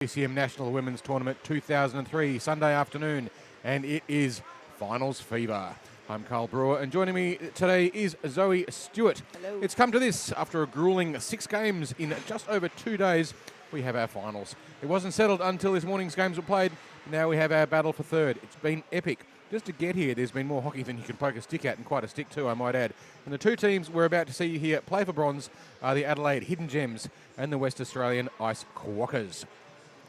CCM National Women's Tournament 2003, Sunday afternoon, and it is finals fever. I'm Carl Brewer, and joining me today is Zoe Stewart. Hello. It's come to this. After a grueling 6 games in just over 2 days, we have our finals. It wasn't settled until this morning's games were played. Now we have our battle for third. It's been epic. Just to get here, there's been more hockey than you can poke a stick at, and quite a stick too, I might add. And the two teams we're about to see here play for bronze are the Adelaide Hidden Gems and the West Australian iceHQ.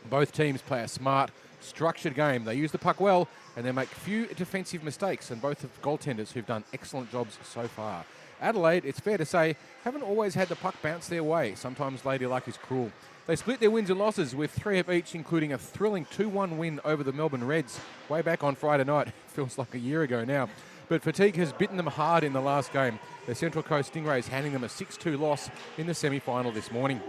Both teams play a smart, structured game. They use the puck well and they make few defensive mistakes, and both have goaltenders who've done excellent jobs so far. Adelaide, it's fair to say, haven't always had the puck bounce their way. Sometimes lady luck is cruel. They split their wins and losses with 3 of each, including a thrilling 2-1 win over the Melbourne Reds way back on Friday night. Feels like a year ago now. But fatigue has bitten them hard in the last game. The Central Coast Stingrays handing them a 6-2 loss in the semi-final this morning.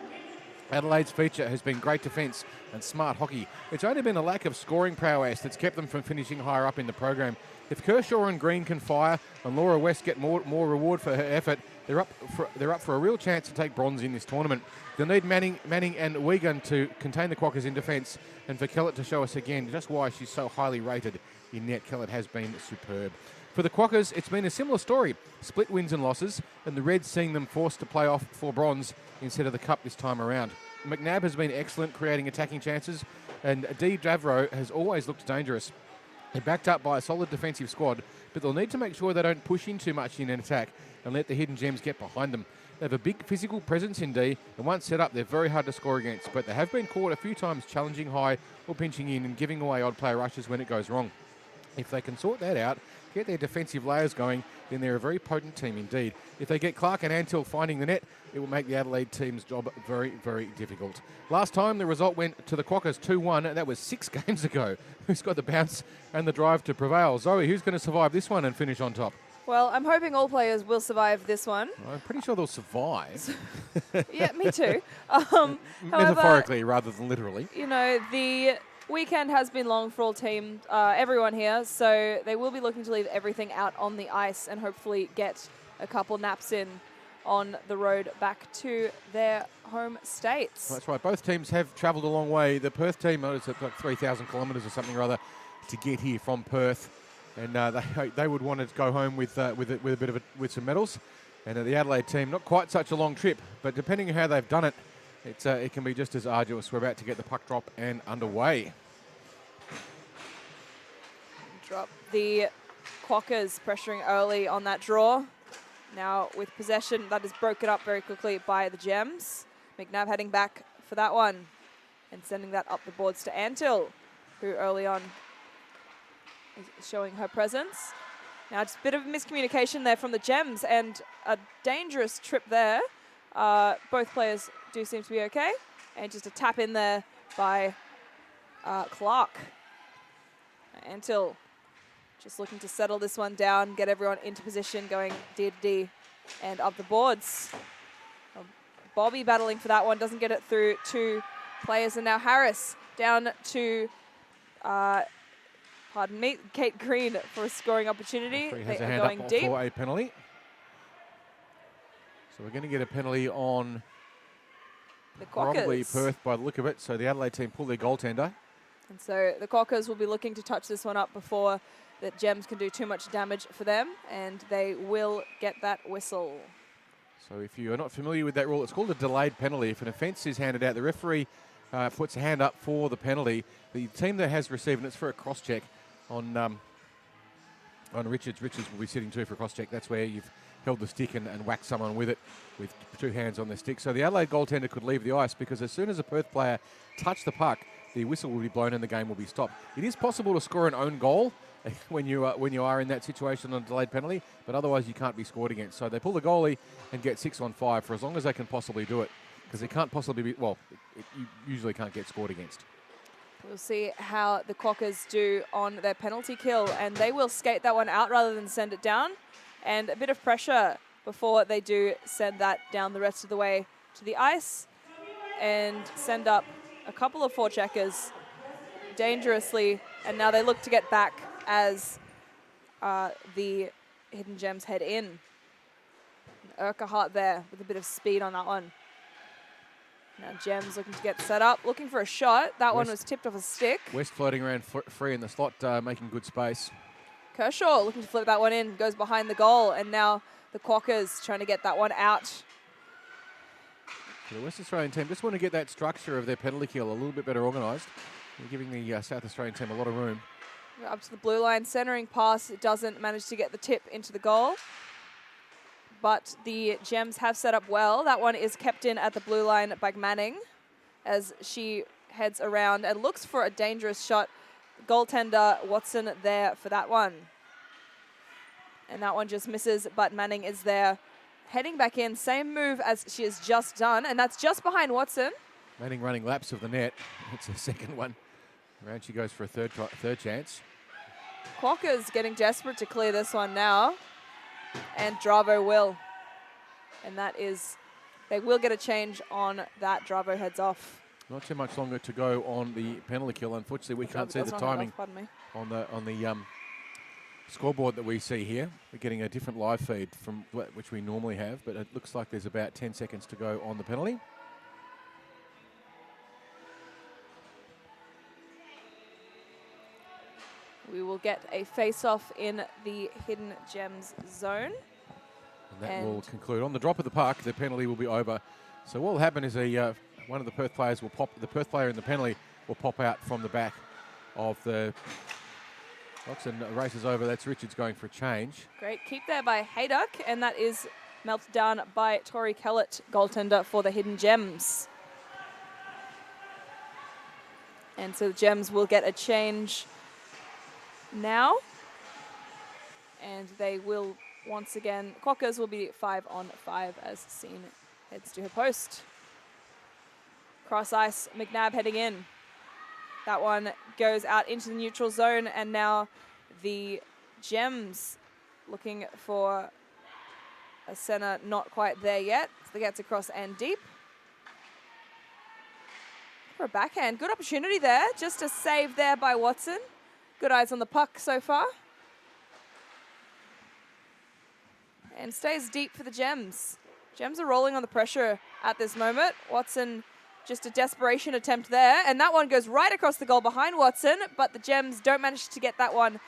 Adelaide's feature has been great defence and smart hockey. It's only been a lack of scoring prowess that's kept them from finishing higher up in the program. If Kershaw and Green can fire and Laura West get more reward for her effort, they're up for a real chance to take bronze in this tournament. They'll need Manning and Wigan to contain the Quokkas in defence, and for Kellett to show us again just why she's so highly rated in net. Kellett has been superb. For the Quokkas, it's been a similar story. Split wins and losses, and the Reds seeing them forced to play off for bronze instead of the cup this time around. McNabb has been excellent creating attacking chances, and Dee Davro has always looked dangerous. They're backed up by a solid defensive squad, but they'll need to make sure they don't push in too much in an attack and let the Hidden Gems get behind them. They have a big physical presence in D, and once set up, they're very hard to score against, but they have been caught a few times challenging high or pinching in and giving away odd player rushes when it goes wrong. If they can sort that out, get their defensive layers going, then they're a very potent team indeed. If they get Clark and Antill finding the net, it will make the Adelaide team's job very, very difficult. Last time the result went to the Quokkas 2-1, and that was 6 games ago. Who's got the bounce and the drive to prevail? Zoe, who's going to survive this one and finish on top? Well, I'm hoping all players will survive this one. I'm pretty sure they'll survive. Yeah, me too. Metaphorically however, rather than literally. You know, the weekend has been long for all team, everyone here, so they will be looking to leave everything out on the ice and hopefully get a couple naps in on the road back to their home states. That's right. Both teams have travelled a long way. The Perth team is at like 3,000 kilometres or something or other to get here from Perth, and they would want to go home with some medals. And the Adelaide team, not quite such a long trip, but depending on how they've done it, it can be just as arduous. We're about to get the puck drop and underway. Drop the Quokkas pressuring early on that draw. Now with possession, that is broken up very quickly by the Gems. McNabb heading back for that one and sending that up the boards to Antill, who early on is showing her presence. Now just a bit of miscommunication there from the Gems and a dangerous trip there. Both players do seem to be okay. And just a tap in there by Clark. Antill just looking to settle this one down, get everyone into position, going D to D and up the boards. Bobby battling for that one, doesn't get it through 2 players, and now Harris down to, pardon me, Kate Green for a scoring opportunity. Referee has they a are hand going up deep. for a penalty. So we're going to get a penalty on The probably Quokkas. Perth by the look of it. So the Adelaide team pull their goaltender. And so the Quokkas will be looking to touch this one up before the Gems can do too much damage for them, and they will get that whistle. So if you are not familiar with that rule, it's called a delayed penalty. If an offence is handed out, the referee puts a hand up for the penalty. The team that has received, and it's for a cross-check on Richards. Richards will be sitting too for a cross-check. That's where you've held the stick and whacked someone with it with 2 hands on the stick. So the Adelaide goaltender could leave the ice because as soon as a Perth player touched the puck, the whistle will be blown and the game will be stopped. It is possible to score an own goal when you are in that situation on a delayed penalty, but otherwise you can't be scored against. So they pull the goalie and get 6 on 5 for as long as they can possibly do it, because it can't possibly be, well, you usually can't get scored against. We'll see how the Quokkas do on their penalty kill, and they will skate that one out rather than send it down. And a bit of pressure before they do send that down the rest of the way to the ice and send up a couple of forecheckers dangerously, and now they look to get back as the Hidden Gems head in. Urquhart there with a bit of speed on that one. Now Gems looking to get set up, looking for a shot. That one West- was tipped off a stick. West floating around free in the slot, making good space. Kershaw looking to flip that one in, goes behind the goal, and now the Quokkas trying to get that one out. So the West Australian team just want to get that structure of their penalty kill a little bit better organised. They're giving the South Australian team a lot of room. Up to the blue line, centering pass. It doesn't manage to get the tip into the goal. But the Gems have set up well. That one is kept in at the blue line by Manning as she heads around and looks for a dangerous shot. Goaltender Watson there for that one. And that one just misses, but Manning is there. Heading back in, same move as she has just done, and that's just behind Watson. Manning running laps of the net. It's a second one. Around she goes for a third chance. Quokkas getting desperate to clear this one now. And Dravo will. And that is, they will get a change on that. Dravo heads off. Not too much longer to go on the penalty kill. Unfortunately, we can't see the timing on the scoreboard that we see here. We're getting a different live feed from which we normally have, but it looks like there's about 10 seconds to go on the penalty. We will get a face-off in the Hidden Gems zone. And that will conclude. On the drop of the puck, the penalty will be over. So what will happen is one of the Perth players will pop, the Perth player in the penalty will pop out from the back of the box and races over. That's Richards going for a change. Great keep there by Hayduck, and that is melted down by Tori Kellett, goaltender for the Hidden Gems. And so the Gems will get a change now. And they will once again, Quokkas will be 5-on-5 as Scene heads to her post. Cross ice, McNabb heading in. That one goes out into the neutral zone, and now the Gems looking for a center, not quite there yet. So gets across and deep. For a backhand, good opportunity there, just a save there by Watson. Good eyes on the puck so far. And stays deep for the Gems. Gems are rolling on the pressure at this moment. Watson, just a desperation attempt there. And that one goes right across the goal behind Watson, but the Gems don't manage to get that one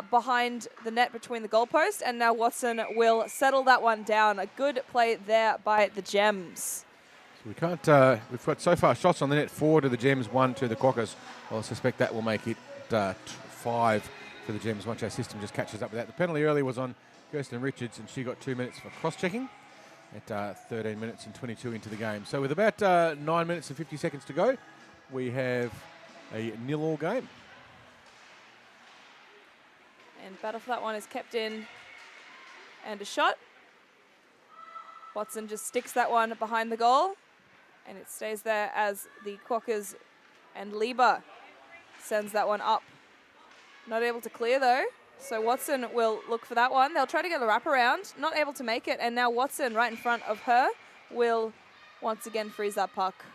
behind the net between the goalpost. And now Watson will settle that one down. A good play there by the Gems. So we can't, we've got so far shots on the net, 4 to the Gems, 1 to the Quokkas. Well, I suspect that will make it 5 for the Gems once our system just catches up with that. The penalty earlier was on Kirsten Richards, and she got 2 minutes for cross-checking at 13 minutes and 22 into the game. So with about 9 minutes and 50 seconds to go, we have a 0-all game. And battle for that one is kept in, and a shot. Watson just sticks that one behind the goal, and it stays there as the Quokkas and Lieber sends that one up. Not able to clear though. So Watson will look for that one. They'll try to get the wraparound, not able to make it, and now Watson right in front of her will once again freeze that puck.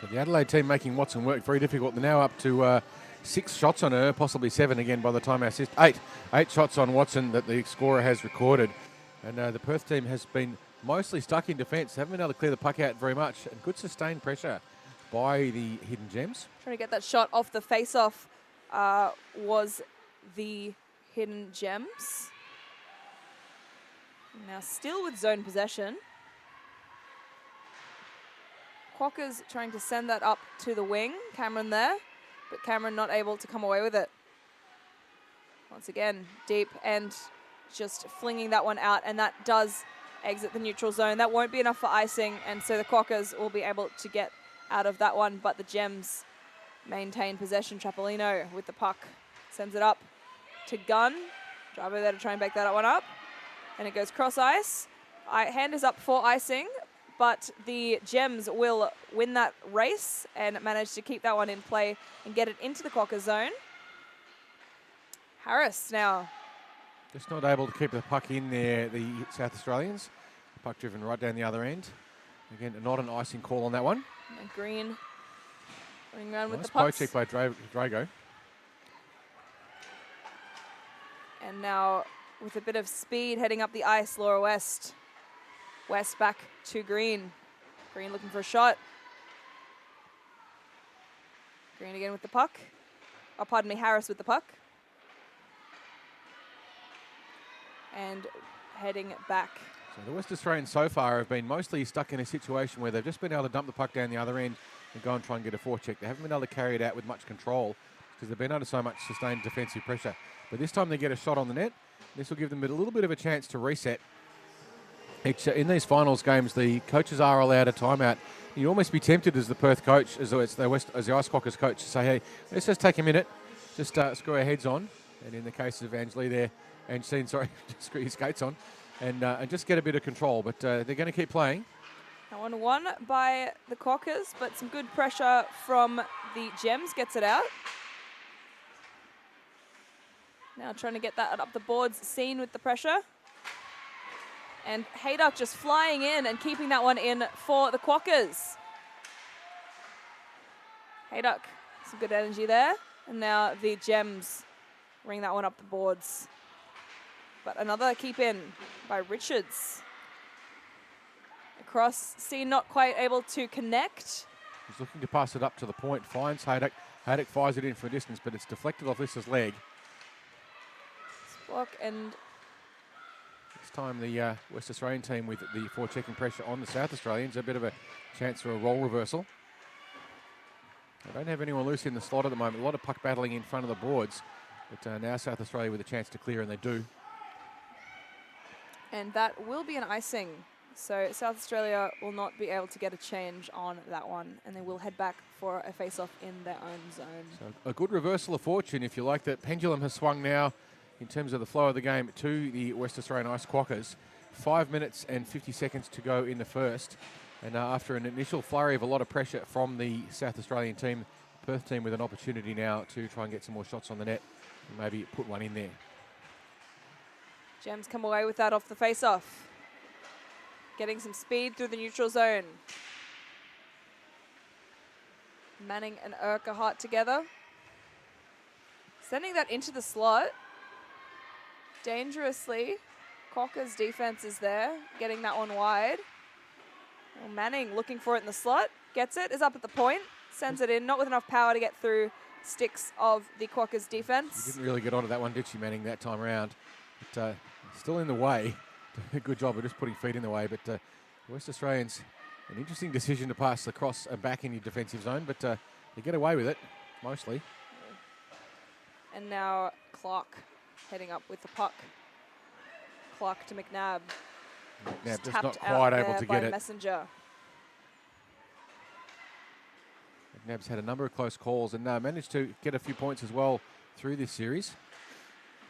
So the Adelaide team making Watson work very difficult. They're now up to 6 shots on her, possibly 7 again by the time our assist. 8 shots on Watson that the scorer has recorded. And the Perth team has been mostly stuck in defence. They haven't been able to clear the puck out very much. And good sustained pressure by the Hidden Gems. Trying to get that shot off the face-off was the Hidden Gems. Now still with zone possession. Quokkas trying to send that up to the wing. Cameron there, but Cameron not able to come away with it. Once again, deep and just flinging that one out, and that does exit the neutral zone. That won't be enough for icing, and so the Quokkas will be able to get out of that one, but the Gems maintain possession. Trapolino with the puck sends it up to Gunn. Driver there to try and back that one up. And it goes cross ice. Hand is up for icing, but the Gems will win that race and manage to keep that one in play and get it into the Quokka zone. Harris now. Just not able to keep the puck in there, the South Australians. Puck driven right down the other end. Again, not an icing call on that one. And Green running around with the Nice pucks. poke check by Drago. And now with a bit of speed heading up the ice, Laura West. West back to Green. Green looking for a shot. Green again with the puck. Oh, pardon me, Harris with the puck. And heading back. So the West Australians so far have been mostly stuck in a situation where they've just been able to dump the puck down the other end and go and try and get a forecheck. They haven't been able to carry it out with much control because they've been under so much sustained defensive pressure. But this time they get a shot on the net. This will give them a little bit of a chance to reset. In these finals games, the coaches are allowed a timeout. You'd almost be tempted as the Perth coach, as the Ice Quokkas coach, to say, hey, let's just take a minute, just screw our heads on. And in the case of Angeli there, Angeline, sorry, just screw your skates on and just get a bit of control. But they're going to keep playing. That one won by the Quokkas, but some good pressure from the Gems gets it out. Now trying to get that up the boards, seen with the pressure. And Hayduck just flying in and keeping that one in for the Quokkas. Hayduck, some good energy there. And now the Gems ring that one up the boards. But another keep in by Richards. Across, seen not quite able to connect. He's looking to pass it up to the point, finds Hayduck. Hayduck fires it in for a distance, but it's deflected off Lissa's leg. Block and this time the West Australian team with the forechecking pressure on the South Australians, a bit of a chance for a role reversal. They don't have anyone loose in the slot at the moment. A lot of puck battling in front of the boards, but now South Australia with a chance to clear, and they do. And that will be an icing. So South Australia will not be able to get a change on that one, and they will head back for a face-off in their own zone. So a good reversal of fortune, if you like. That pendulum has swung now in terms of the flow of the game to the West Australian Ice Quokkas. 5 minutes and 50 seconds to go in the first. And after an initial flurry of a lot of pressure from the South Australian team, the Perth team with an opportunity now to try and get some more shots on the net and maybe put one in there. Gems come away with that off the face-off. Getting some speed through the neutral zone. Manning and Urquhart together. Sending that into the slot. Dangerously. Quokkas' defense is there, getting that one wide. Well, Manning looking for it in the slot. Gets it, is up at the point. Sends it in, not with enough power to get through sticks of the Quokkas' defense. She didn't really get onto that one, did she, Manning, that time around? But still in the way. Good job of just putting feet in the way. But the West Australians, an interesting decision to pass across and back in your defensive zone, but they get away with it, mostly. And now Clark heading up with the puck. Clark to McNabb. McNabb just not quite able to get it. Messenger. McNabb's had a number of close calls and managed to get a few points as well through this series.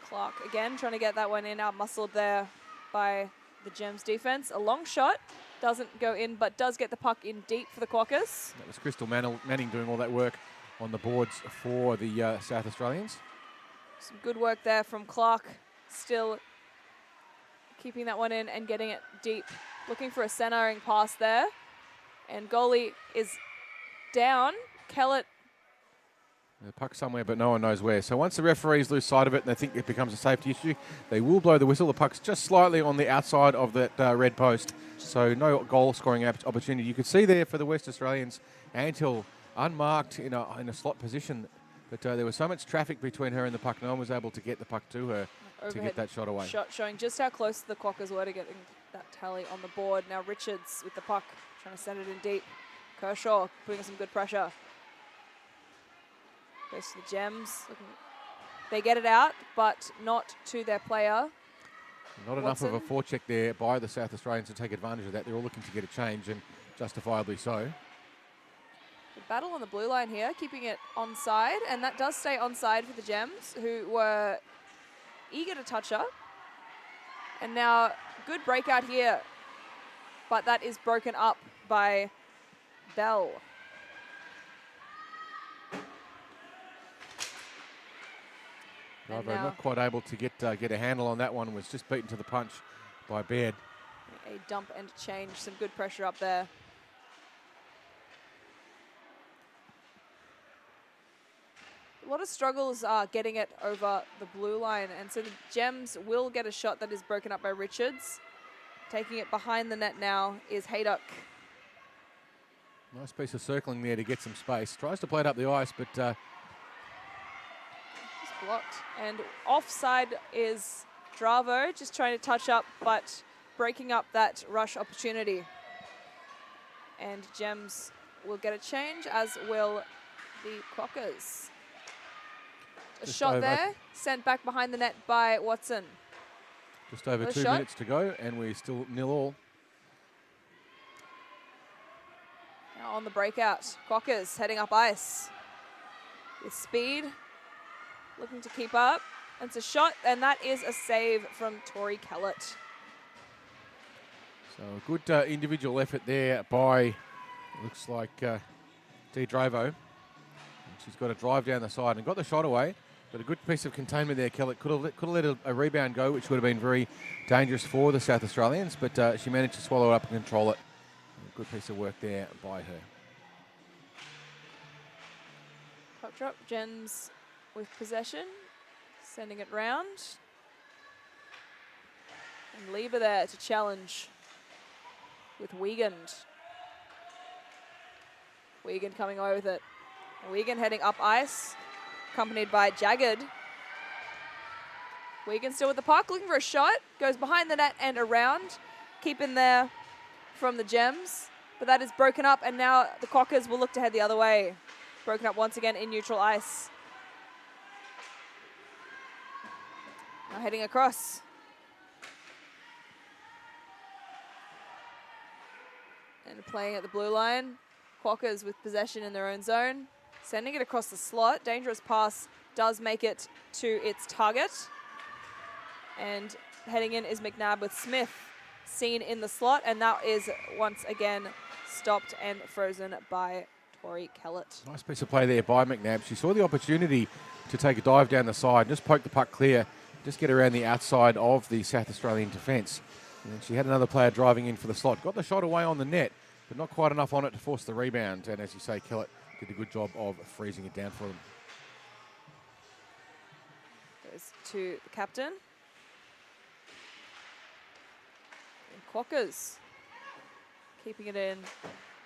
Clark again trying to get that one in, out-muscled there by the Gems defense. A long shot, doesn't go in, but does get the puck in deep for the Quokkas. That was Crystal Manning doing all that work on the boards for the South Australians. Some good work there from Clark, still keeping that one in and getting it deep. Looking for a centering pass there. And goalie is down. Kellett. The puck somewhere, but no one knows where. So once the referees lose sight of it and they think it becomes a safety issue, they will blow the whistle. The puck's just slightly on the outside of that red post. So no goal-scoring opportunity. You could see there for the West Australians, Antill unmarked in a slot position. But there was so much traffic between her and the puck, no one was able to get the puck to her to get that shot away. Shot showing just how close the Quokkas were to getting that tally on the board. Now Richards with the puck, trying to send it in deep. Kershaw putting some good pressure. Goes to the Gems. They get it out, but not to their player. Not enough of a forecheck there by the South Australians to take advantage of that. They're all looking to get a change, and justifiably so. The battle on the blue line here, keeping it onside, and that does stay onside for the Gems, who were eager to touch her. And now, good breakout here, but that is broken up by Bell. Bravo not quite able to get a handle on that one, was just beaten to the punch by Baird. A dump and change, some good pressure up there. A lot of struggles are getting it over the blue line, and so the Gems will get a shot that is broken up by Richards. Taking it behind the net now is Hayduck. Nice piece of circling there to get some space. Tries to play it up the ice, but Just blocked. And offside is Dravo, just trying to touch up, but breaking up that rush opportunity. And Gems will get a change, as will the Quokkas. A Just shot over. there, sent back behind the net by Watson. just over Another 2 shot. minutes to go, and we're still 0-0. Now on the breakout, Quokkas heading up ice with speed, looking to keep up. It's a shot, and that is a save from Tori Kellett. So a good individual effort there by, looks like, D. Dravo. And she's got a drive down the side and got the shot away, but a good piece of containment there. Kellett could have let a rebound go, which would have been very dangerous for the South Australians, but she managed to swallow it up and control it. A good piece of work there by her. Puck drop, Gems with possession, sending it round. And Lever there to challenge with Wiegand. Wiegand coming away with it. Wiegand heading up ice, accompanied by Jagged. Wiegand still with the puck, looking for a shot. Goes behind the net and around. Keep in there from the Gems. But that is broken up, and now the Quokkas will look to head the other way. Broken up once again in neutral ice. Now heading across. And playing at the blue line. Quokkas with possession in their own zone. Sending it across the slot. Dangerous pass does make it to its target. And heading in is McNabb with Smith seen in the slot. And that is once again stopped and frozen by Tori Kellett. Nice piece of play there by McNabb. She saw the opportunity to take a dive down the side, just poke the puck clear, just get around the outside of the South Australian defence. And then she had another player driving in for the slot. Got the shot away on the net, but not quite enough on it to force the rebound. And as you say, Kellett did a good job of freezing it down for them. Goes to the captain. And Quokkas keeping it in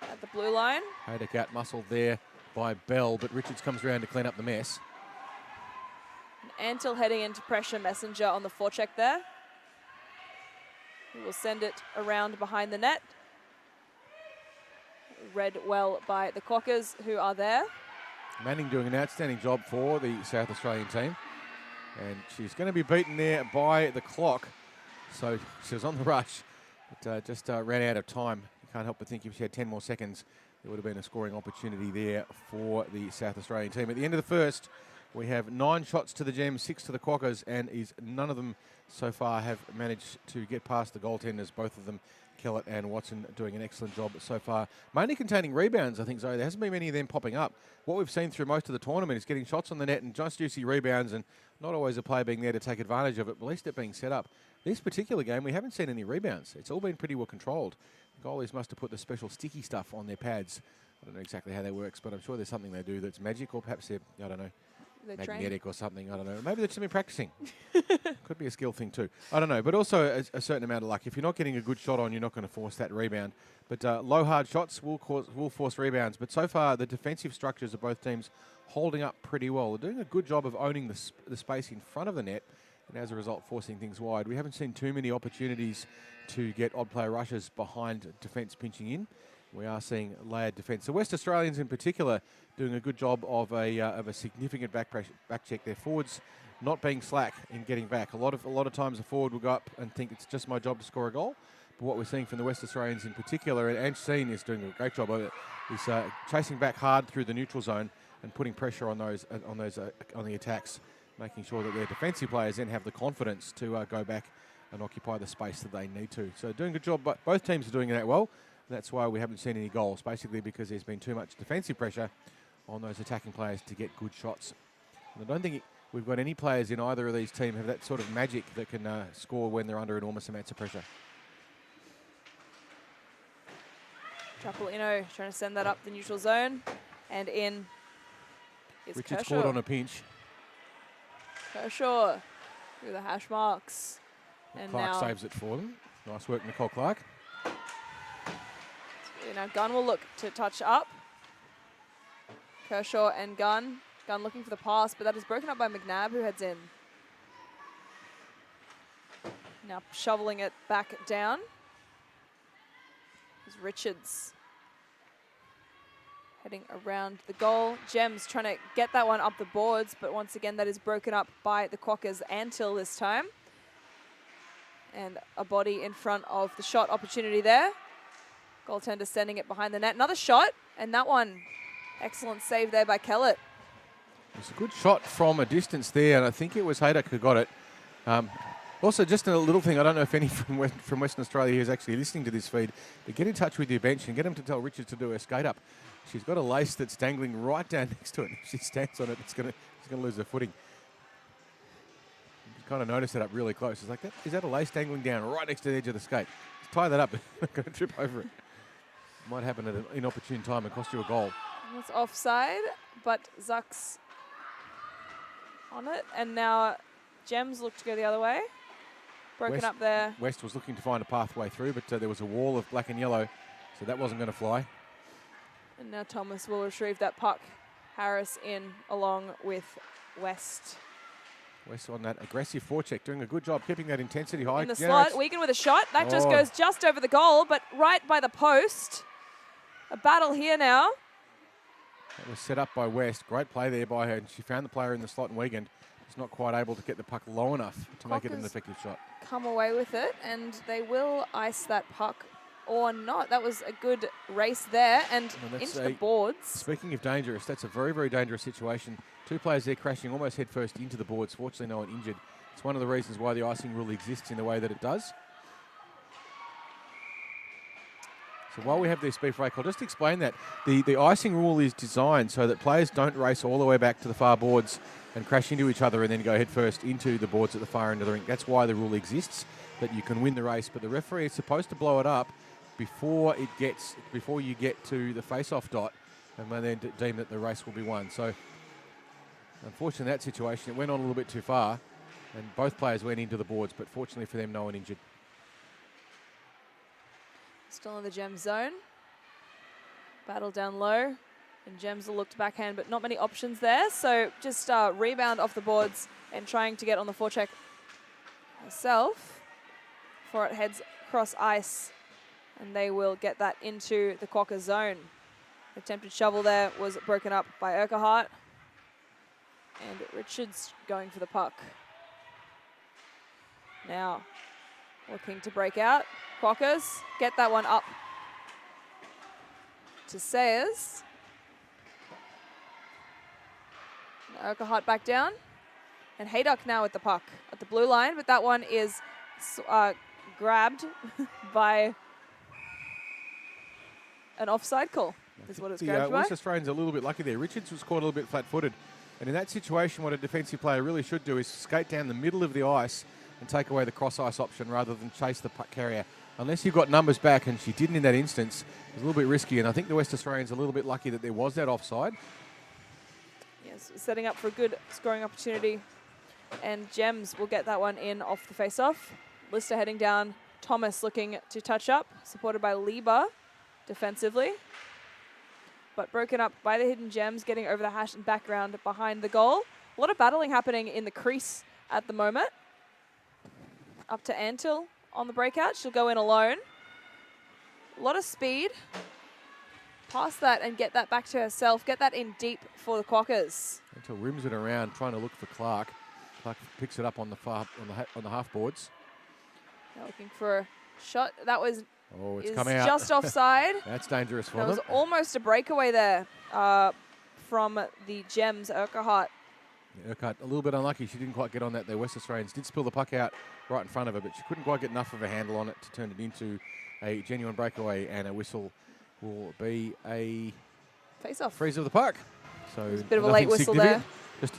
at the blue line. Haydock out muscled there by Bell, but Richards comes around to clean up the mess. And Antil heading into pressure Messenger on the forecheck there. He will send it around behind the net. Read well by the Quokkas who are there. Manning doing an outstanding job for the South Australian team. And she's going to be beaten there by the clock. So she was on the rush, but just ran out of time. You can't help but think if she had 10 more seconds, there would have been a scoring opportunity there for the South Australian team. At the end of the first, we have 9 shots to the Gems, 6 to the Quokkas, and none of them so far have managed to get past the goaltenders, both of them, Kellett and Watson, doing an excellent job so far. Mainly containing rebounds, I think, Zoe. There hasn't been many of them popping up. What we've seen through most of the tournament is getting shots on the net and just juicy rebounds, and not always a player being there to take advantage of it, but at least it being set up. This particular game, we haven't seen any rebounds. It's all been pretty well controlled. The goalies must have put the special sticky stuff on their pads. I don't know exactly how that works, but I'm sure there's something they do that's magic, or perhaps they're, I don't know, magnetic or something. I don't know. Maybe they've just been practicing. Could be a skill thing too. I don't know. But also a certain amount of luck. If you're not getting a good shot on, you're not going to force that rebound. But low hard shots will force rebounds. But so far, the defensive structures of both teams holding up pretty well. They're doing a good job of owning the space in front of the net, and as a result, forcing things wide. We haven't seen too many opportunities to get odd player rushes behind defence pinching in. We are seeing layered defence. The West Australians in particular doing a good job of a significant back check. Their forwards not being slack in getting back. A lot of times a forward will go up and think it's just my job to score a goal. But what we're seeing from the West Australians in particular, and Ange is doing a great job of it, is chasing back hard through the neutral zone and putting pressure on the attacks, making sure that their defensive players then have the confidence to go back and occupy the space that they need to. So doing a good job, but both teams are doing that well. That's why we haven't seen any goals, basically because there's been too much defensive pressure on those attacking players to get good shots. And I don't think we've got any players in either of these teams have that sort of magic that can score when they're under enormous amounts of pressure. Trapolino trying to send that up the neutral zone, and in is Richards Kershaw. caught on a pinch. Kershaw through the hash marks. And Clark now saves it for them. Nice work, Nicole Clark. Now Gunn will look to touch up. Kershaw and Gunn. Gunn looking for the pass, but that is broken up by McNabb, who heads in. Now shoveling it back down is Richards. Heading around the goal. Gems trying to get that one up the boards, but once again that is broken up by the Quokkas Antil this time. And a body in front of the shot opportunity there. Goaltender sending it behind the net. Another shot, and that one, excellent save there by Kellett. It's a good shot from a distance there, and I think it was Haydock who got it. Also, just a little thing, I don't know if any from Western Australia is actually listening to this feed, but get in touch with your bench and get them to tell Richards to do her skate up. She's got a lace that's dangling right down next to it. If she stands on it, she's going to lose her footing. You kind of notice it up really close. It's like, is that a lace dangling down right next to the edge of the skate? Just tie that up. Not going to trip over it. Might happen at an inopportune time and cost you a goal. That's offside, but Zuck's on it. And now Gems look to go the other way. Broken up there. West was looking to find a pathway through, but there was a wall of black and yellow, so that wasn't going to fly. And now Thomas will retrieve that puck. Harris in along with West. West on that aggressive forecheck, doing a good job keeping that intensity high. In the slot, Wigan with a shot. That just goes just over the goal, but right by the post. A battle here now. That was set up by West. Great play there by her, and she found the player in the slot, and Wigan is not quite able to get the puck low enough to make it an effective shot. Come away with it, and they will ice that puck or not. That was a good race there, and into the boards. Speaking of dangerous, that's a very, very dangerous situation. Two players there crashing almost headfirst into the boards. Fortunately, no one injured. It's one of the reasons why the icing rule exists in the way that it does. So while we have this speed break, I'll just explain that. The icing rule is designed so that players don't race all the way back to the far boards and crash into each other and then go headfirst into the boards at the far end of the rink. That's why the rule exists, that you can win the race, but the referee is supposed to blow it up before you get to the face-off dot, and then deem that the race will be won. So unfortunately, in that situation, it went on a little bit too far, and both players went into the boards, but fortunately for them, no one injured. Still in the Gems zone. Battle down low. And Gems will look to backhand, but not many options there. So just rebound off the boards and trying to get on the forecheck herself before it heads across ice. And they will get that into the Quokkas zone. Attempted shovel there was broken up by Urquhart. And Richards going for the puck. Now looking to break out. Quokkas get that one up to Sayers. Urquhart back down. And Haydock now with the puck at the blue line, but that one is grabbed by an offside call, is what it's grabbed by. West Australians a little bit lucky there. Richards was caught a little bit flat-footed. And in that situation, what a defensive player really should do is skate down the middle of the ice and take away the cross-ice option rather than chase the puck carrier. Unless you've got numbers back, and she didn't in that instance, it was a little bit risky. And I think the West Australians are a little bit lucky that there was that offside. Yes, setting up for a good scoring opportunity. And Gems will get that one in off the face-off. Lister heading down. Thomas looking to touch up, supported by Lieber defensively. But broken up by the Hidden Gems, getting over the hash and background behind the goal. A lot of battling happening in the crease at the moment. Up to Antil on the breakout. She'll go in alone. A lot of speed. Pass that and get that back to herself. Get that in deep for the Quokkas. Until rims it around, trying to look for Clark. Clark picks it up on the half boards. Now looking for a shot. That was it's come out. Just offside. That's dangerous for them. That was almost a breakaway there from the Gems, Urquhart. Yeah, Urquhart, a little bit unlucky. She didn't quite get on that there. West Australians did spill the puck out right in front of her, but she couldn't quite get enough of a handle on it to turn it into a genuine breakaway, and a whistle will be a face-off. Freeze of the puck. So a bit of a late whistle there.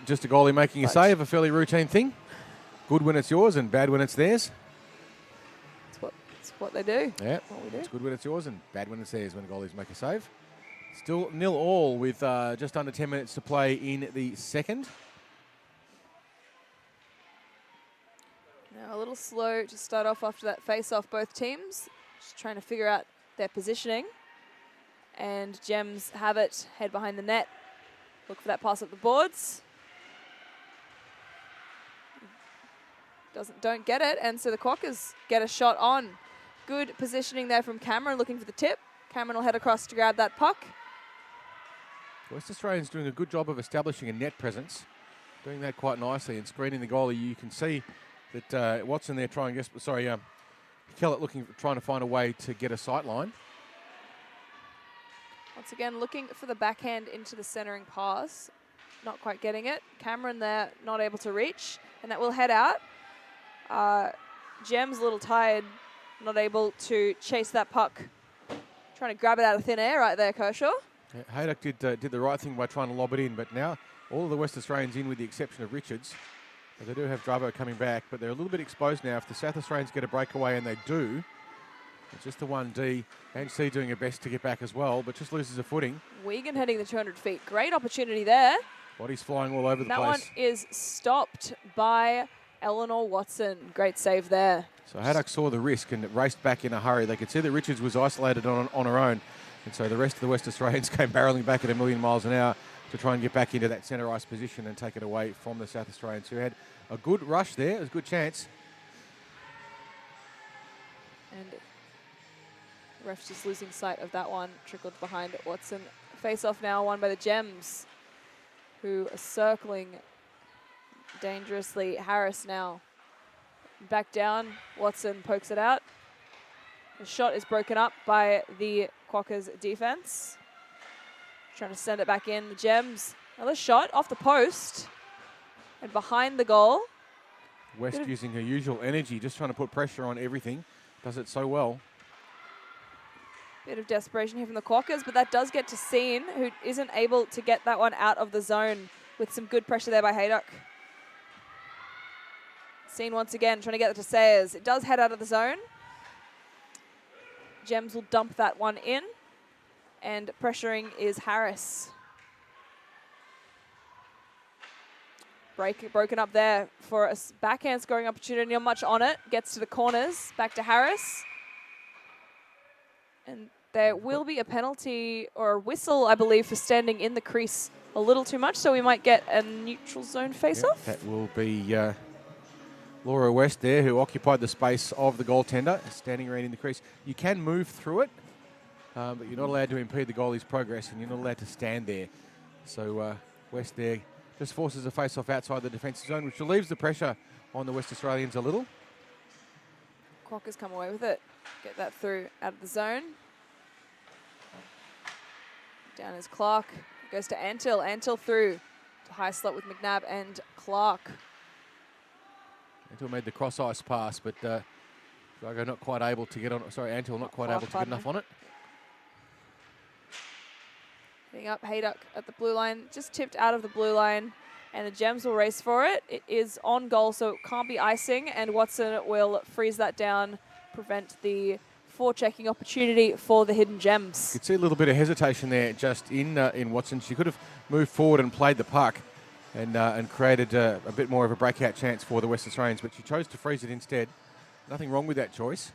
Just a goalie making a save, a fairly routine thing. Good when it's yours and bad when it's theirs. It's what they do. Yeah, it's good when it's yours and bad when it's theirs when goalies make a save. Still 0-0 with just under 10 minutes to play in the second. Now a little slow to start off after that face-off, both teams. Just trying to figure out their positioning. And Gems have it, head behind the net. Look for that pass up the boards. Don't get it, and so the Quokkas get a shot on. Good positioning there from Cameron, looking for the tip. Cameron will head across to grab that puck. West Australians doing a good job of establishing a net presence, doing that quite nicely and screening the goalie. You can see that Watson there trying, Kellett trying to find a way to get a sight line. Once again, looking for the backhand into the centering pass. Not quite getting it. Cameron there, not able to reach, and that will head out. Gem's a little tired, not able to chase that puck. Trying to grab it out of thin air right there, Kershaw. Yeah, Haydock did the right thing by trying to lob it in, but now all of the West Australians in with the exception of Richards. They do have Drabo coming back, but they're a little bit exposed now. If the South Australians get a breakaway, and they do, it's just the 1D. And C doing her best to get back as well, but just loses a footing. Wiegand heading the 200 feet. Great opportunity there. Bodies flying all over the that place. That one is stopped by Eleanor Watson. Great save there. So Haddock saw the risk and raced back in a hurry. They could see that Richards was isolated on her own. And so the rest of the West Australians came barreling back at 1,000,000 miles an hour to try and get back into that centre ice position and take it away from the South Australians, who had a good rush there. It was a good chance. And ref's just losing sight of that one. Trickled behind Watson. Face off now, won by the Gems, who are circling dangerously. Harris now back down. Watson pokes it out. The shot is broken up by the Quokkas defense. Trying to send it back in. The Gems. Another shot off the post and behind the goal. West using her usual energy, just trying to put pressure on everything. Does it so well. Bit of desperation here from the Quokkas, but that does get to Scene, who isn't able to get that one out of the zone with some good pressure there by Haydock. Scene once again trying to get it to Sayers. It does head out of the zone. Gems will dump that one in, and pressuring is Harris. Broken up there for a backhand scoring opportunity. Not much on it. Gets to the corners. Back to Harris. And there will be a penalty or a whistle, I believe, for standing in the crease a little too much. So we might get a neutral zone face-off. That will be Laura West there, who occupied the space of the goaltender, standing around in the crease. You can move through it, but you're not allowed to impede the goalie's progress, and you're not allowed to stand there. So West there just forces a face-off outside the defensive zone, which relieves the pressure on the West Australians a little. Quokkas come away with it. Get that through out of the zone. Down is Clark. Goes to Antill. Antill through to high slot with McNabb and Clark. Antill made the cross-ice pass, but Drago not quite able to get on. Sorry, Antill not quite able to get enough on it. Hitting up Haydock at the blue line. Just tipped out of the blue line. And the Gems will race for it. It is on goal, so it can't be icing. And Watson will freeze that down, prevent the forechecking opportunity for the Hidden Gems. You could see a little bit of hesitation there just in Watson. She could have moved forward and played the puck and created a bit more of a breakout chance for the West Australians, but she chose to freeze it instead. Nothing wrong with that choice.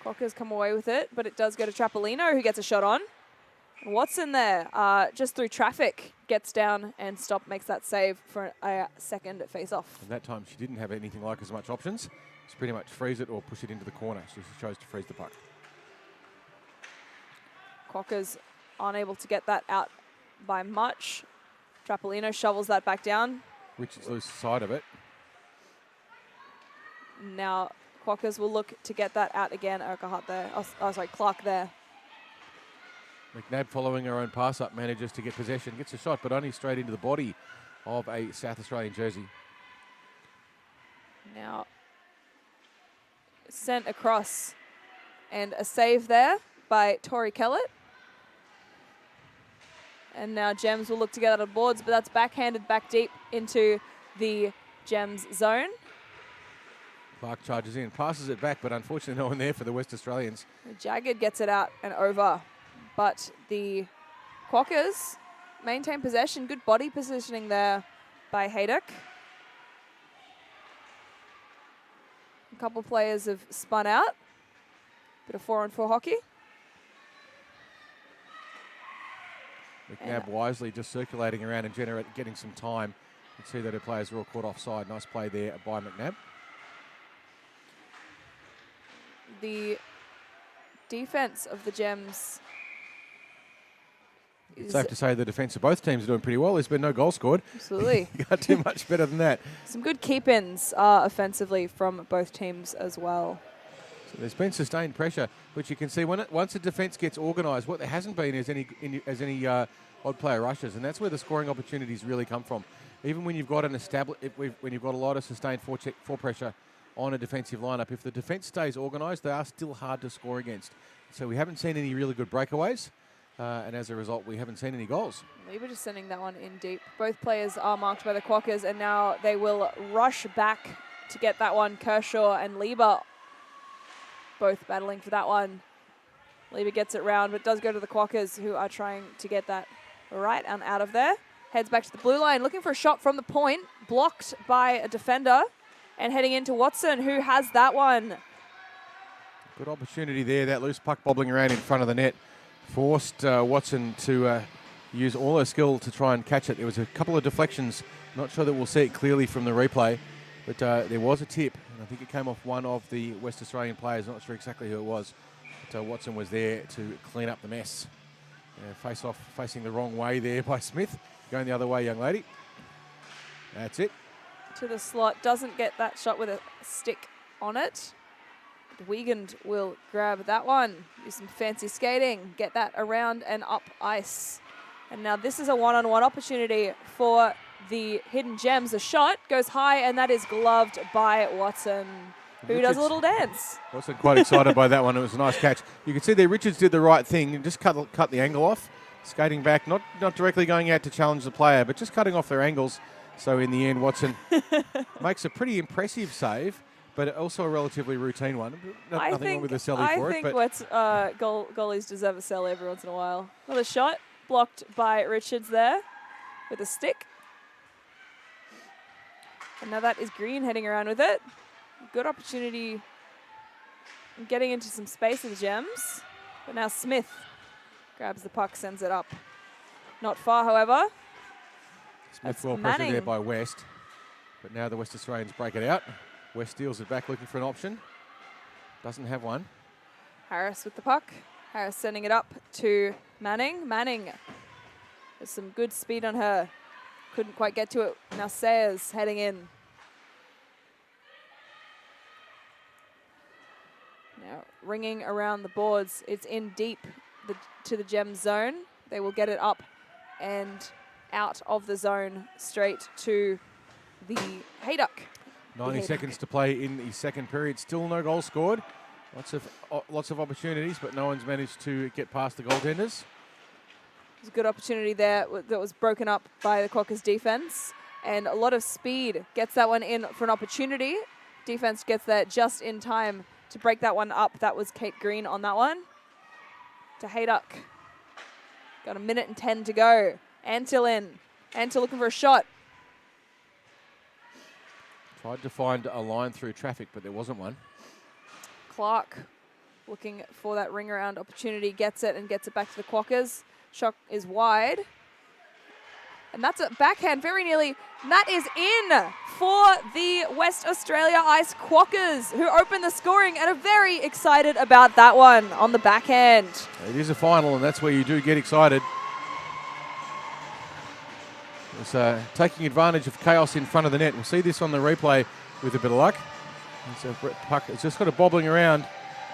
Quokkas come away with it, but it does go to Trapolino, who gets a shot on. And Watson there, just through traffic, gets down and makes that save for a second face-off. And that time she didn't have anything like as much options. It's pretty much freeze it or push it into the corner. She just chose to freeze the puck. Quokkas unable to get that out by much. Trapolino shovels that back down. Richards loses sight of it. Now Quokkas will look to get that out again. Urquhart there. Oh, sorry, Clark there. McNabb, following her own pass-up, manages to get possession. Gets a shot, but only straight into the body of a South Australian jersey. Now sent across. And a save there by Tori Kellett. And now Gems will look to get out of boards, but that's backhanded back deep into the Gems zone. Clark charges in, passes it back, but unfortunately no one there for the West Australians. Jagged gets it out and over. But the Quokkas maintain possession. Good body positioning there by Haydock. A couple players have spun out. Bit of 4-on-4 hockey. McNabb wisely just circulating around and getting some time. You can see that her players are all caught offside. Nice play there by McNabb. The defense of the Gems It's safe to say the defence of both teams are doing pretty well. There's been no goal scored. Absolutely. You can't do much better than that. Some good keep-ins offensively from both teams as well. So there's been sustained pressure, which you can see once the defence gets organised. What there hasn't been is any odd player rushes, and that's where the scoring opportunities really come from. Even when you've got when you've got a lot of sustained four pressure on a defensive lineup, if the defence stays organised, they are still hard to score against. So we haven't seen any really good breakaways. And as a result, we haven't seen any goals. Lieber just sending that one in deep. Both players are marked by the Quokkas, and now they will rush back to get that one. Kershaw and Lieber both battling for that one. Lieber gets it round, but does go to the Quokkas, who are trying to get that right and out of there. Heads back to the blue line, looking for a shot from the point. Blocked by a defender, and heading into Watson, who has that one. Good opportunity there. That loose puck bobbling around in front of the net forced Watson to use all her skill to try and catch it. There was a couple of deflections. Not sure that we'll see it clearly from the replay, but there was a tip, and I think it came off one of the West Australian players. Not sure exactly who it was, but Watson was there to clean up the mess. Face off, facing the wrong way there by Smith. Going the other way, young lady. That's it. To the slot. Doesn't get that shot with a stick on it. Wiegand will grab that one. Do some fancy skating. Get that around and up ice. And now this is a one-on-one opportunity for the Hidden Gems. A shot goes high, and that is gloved by Watson, who does a little dance. Watson quite excited by that one. It was a nice catch. You can see there Richards did the right thing and just cut the angle off. Skating back, not directly going out to challenge the player, but just cutting off their angles. So in the end, Watson makes a pretty impressive save, but also a relatively routine one. Nothing wrong with the celly for it. I think what's goalies deserve a cell every once in a while. Another shot blocked by Richards there with a stick. And now that is Green heading around with it. Good opportunity getting into some space of the Gems. But now Smith grabs the puck, sends it up. Not far, however. Smith well pressured there by West. But now the West Australians break it out. West steals it back, looking for an option. Doesn't have one. Harris with the puck. Harris sending it up to Manning. Manning has some good speed on her. Couldn't quite get to it. Now Sayers heading in. Now ringing around the boards. It's in deep to the Gem zone. They will get it up and out of the zone straight to the Hayduck. 90 seconds to play in the second period. Still no goal scored. Lots of opportunities, but no one's managed to get past the goaltenders. There's a good opportunity there that was broken up by the Quokkas defense, and a lot of speed gets that one in for an opportunity. Defense gets there just in time to break that one up. That was Kate Green on that one. To Hayduck. Got a minute and 10 to go. Antil in. Antil looking for a shot. Tried to find a line through traffic, but there wasn't one. Clark looking for that ring around opportunity. Gets it and gets it back to the Quokkas. Shot is wide. And that's a backhand very nearly. And that is in for the West Australia Ice Quokkas, who open the scoring and are very excited about that one on the backhand. It is a final, and that's where you do get excited. It's taking advantage of chaos in front of the net. We'll see this on the replay with a bit of luck. Puck, it's just got it bobbling around,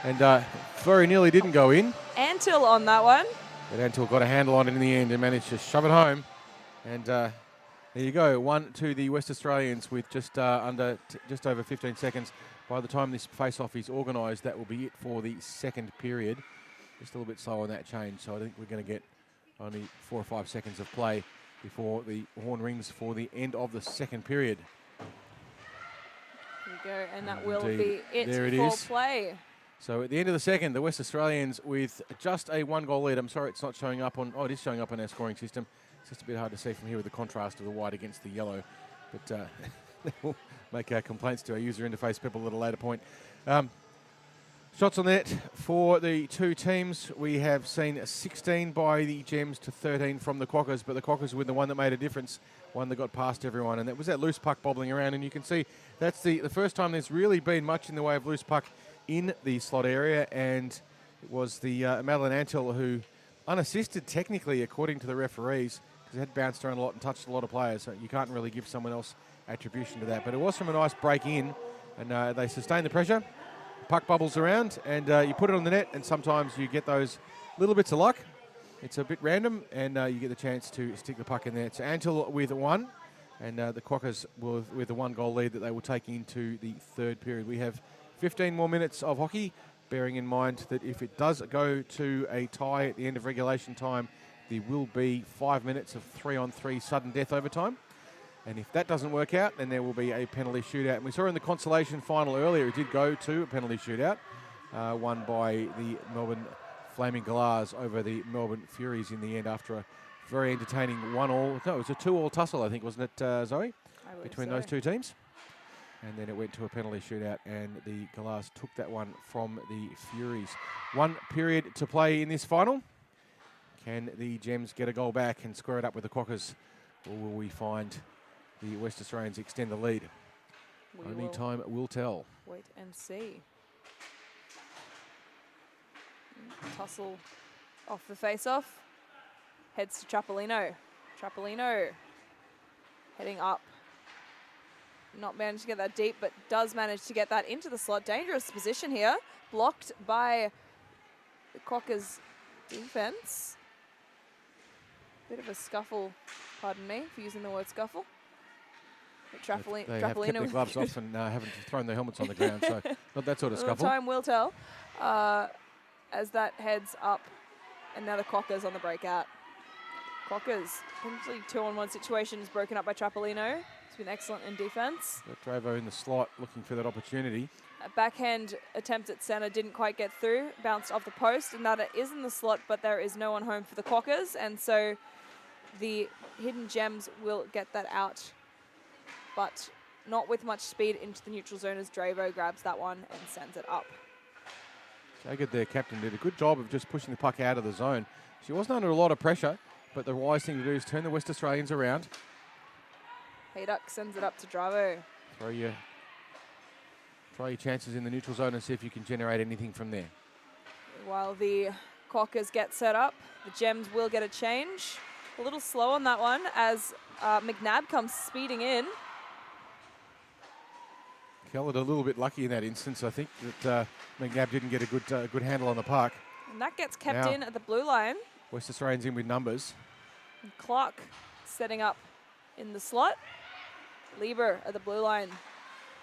and very nearly didn't go in. Antil on that one. But Antil got a handle on it in the end and managed to shove it home. And there you go, 1 to the West Australians with just over 15 seconds. By the time this face-off is organised, that will be it for the second period. Just a little bit slow on that change, so I think we're going to get only 4 or 5 seconds of play before the horn rings for the end of the second period. There you go, and that will be it for play. So at the end of the second, the West Australians with just a 1-goal lead. I'm sorry it's not showing up on... Oh, it is showing up on our scoring system. It's just a bit hard to see from here with the contrast of the white against the yellow. But we'll make our complaints to our user interface people at a later point. Shots on net for the two teams. We have seen 16 by the Gems to 13 from the Quokkas, but the Quokkas were the one that made a difference, one that got past everyone, and that was that loose puck bobbling around. And you can see that's the first time there's really been much in the way of loose puck in the slot area, and it was the Madeline Antil who, unassisted technically according to the referees, because it had bounced around a lot and touched a lot of players, so you can't really give someone else attribution to that. But it was from a nice break in, and they sustained the pressure. Puck bubbles around, and you put it on the net, and sometimes you get those little bits of luck. It's a bit random, and you get the chance to stick the puck in there. It's Antil with one, and the Quokkas with the 1-goal lead that they will take into the third period. We have 15 more minutes of hockey, bearing in mind that if it does go to a tie at the end of regulation time, there will be 5 minutes of 3-on-3 sudden death overtime. And if that doesn't work out, then there will be a penalty shootout. And we saw in the consolation final earlier, it did go to a penalty shootout, won by the Melbourne Flaming Galahs over the Melbourne Furies in the end after a very entertaining 1-all. No, it was a 2-all tussle, I think, wasn't it, Zoe? Between those two teams. And then it went to a penalty shootout, and the Galahs took that one from the Furies. 1 period to play in this final. Can the Gems get a goal back and square it up with the Quokkas, or will we find the West Australians extend the lead? Only time will tell. Wait and see. Tussle off the face-off. Heads to Trapolino. Trapolino heading up. Not managed to get that deep, but does manage to get that into the slot. Dangerous position here. Blocked by the Quokkas defense. Bit of a scuffle, pardon me for using the word scuffle. They have kept their gloves off and haven't thrown their helmets on the ground, so not that sort of scuffle. Time will tell as that heads up, and now the Quokkas on the breakout. Quokkas, potentially 2-on-1 situation is broken up by Trapolino. He's been excellent in defense. Dravo in the slot looking for that opportunity. A backhand attempt at centre didn't quite get through, bounced off the post, and that it is in the slot, but there is no one home for the Quokkas, and so the Hidden Gems will get that out, but not with much speed into the neutral zone as Dravo grabs that one and sends it up. Jagged, their captain, did a good job of just pushing the puck out of the zone. She wasn't under a lot of pressure, but the wise thing to do is turn the West Australians around. Hayduck sends it up to Dravo. Try your chances in the neutral zone and see if you can generate anything from there. While the Quokkas get set up, the Gems will get a change. A little slow on that one as McNabb comes speeding in. Kellett a little bit lucky in that instance, I think, that McNabb didn't get a good handle on the puck. And that gets kept in at the blue line. West Australians in with numbers. And Clark setting up in the slot. Lieber at the blue line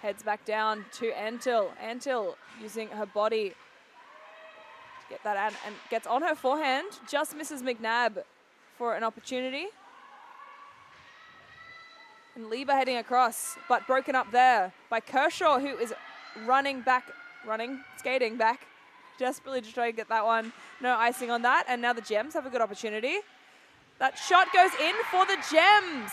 heads back down to Antil. Antil using her body to get that out and gets on her forehand. Just misses McNabb for an opportunity. And Lieber heading across, but broken up there by Kershaw, who is skating back, desperately to try to get that one. No icing on that, and now the Gems have a good opportunity. That shot goes in for the Gems.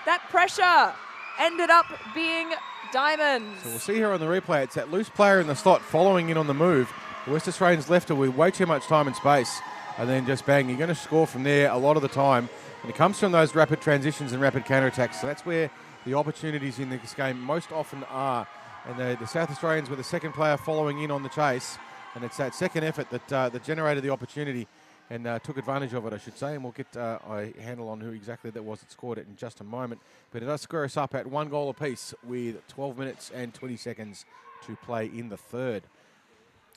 That pressure ended up being diamonds. So we'll see here on the replay, it's that loose player in the slot following in on the move. The West Australians left her with way too much time and space, and then just bang, you're going to score from there a lot of the time. And it comes from those rapid transitions and rapid counterattacks. So that's where the opportunities in this game most often are. And the South Australians were the second player following in on the chase. And it's that second effort that generated the opportunity and took advantage of it, I should say. And we'll get a handle on who exactly that was that scored it in just a moment. But it does square us up at 1 goal apiece with 12 minutes and 20 seconds to play in the third.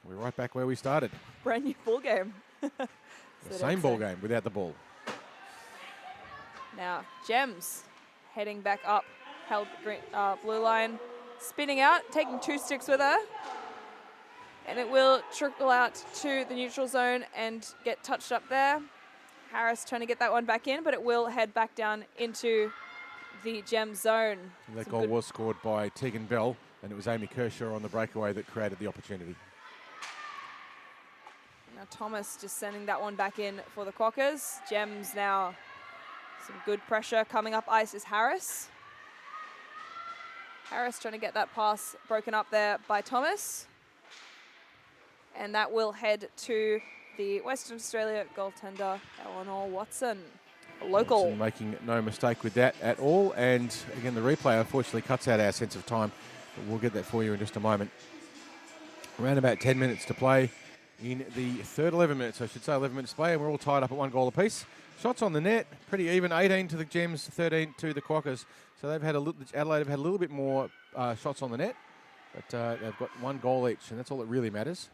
We're right back where we started. Brand new ball game. The same ball game without the ball. Now, Gems heading back up, held blue line, spinning out, taking 2 sticks with her. And it will trickle out to the neutral zone and get touched up there. Harris trying to get that one back in, but it will head back down into the Gem zone. And that goal was scored by Tegan Bell, and it was Amy Kershaw on the breakaway that created the opportunity. Now Thomas just sending that one back in for the Quokkas. Gems now, some good pressure coming up ice is Harris. Harris trying to get that pass broken up there by Thomas. And that will head to the Western Australia goaltender, Eleanor Watson. A local. Watson making no mistake with that at all. And again, the replay unfortunately cuts out our sense of time. But we'll get that for you in just a moment. Around about 10 minutes to play in the third 11 minutes. I should say 11 minutes to play, and we're all tied up at 1 goal apiece. Shots on the net, pretty even. 18 to the Gems, 13 to the Quokkas. So they've had Adelaide have had a little bit more shots on the net, but they've got 1 goal each, and that's all that really matters.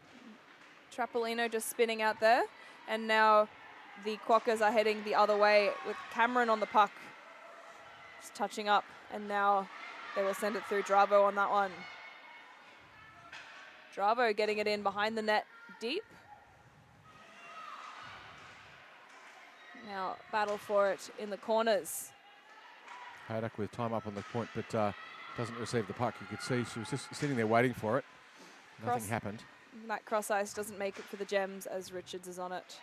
Trapolino just spinning out there, and now the Quokkas are heading the other way with Cameron on the puck, just touching up, and now they will send it through Dravo on that one. Dravo getting it in behind the net deep. Now battle for it in the corners. Haddock with time up on the point, but doesn't receive the puck. You could see she was just sitting there waiting for it. Nothing happened. That cross ice doesn't make it for the Gems as Richards is on it.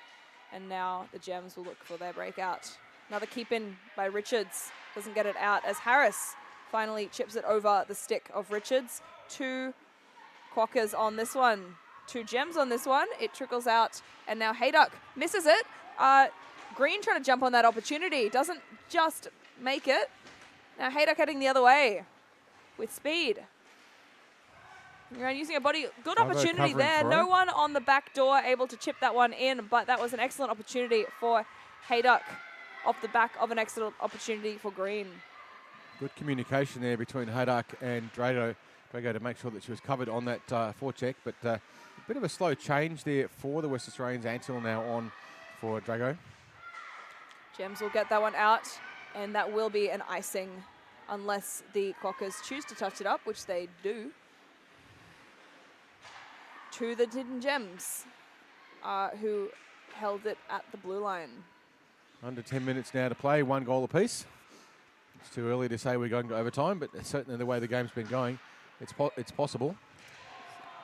And now the Gems will look for their breakout. Another keep in by Richards. Doesn't get it out as Harris finally chips it over the stick of Richards. 2 Quokkas on this one. 2 Gems on this one. It trickles out, and now Hayduck misses it. Green trying to jump on that opportunity. Doesn't just make it. Now Hayduck heading the other way with speed. You're using a body. Good opportunity there. No one on the back door able to chip that one in, but that was an excellent opportunity for Hayduck off the back of an excellent opportunity for Green. Good communication there between Hayduck and Drago to make sure that she was covered on that forecheck, but a bit of a slow change there for the West Australians. Antil now on for Drago. Gems will get that one out, and that will be an icing unless the Quokkas choose to touch it up, which they do. To the Hidden Gems, who held it at the blue line. Under 10 minutes now to play, 1 goal apiece. It's too early to say we're going to overtime, but certainly the way the game's been going, it's possible.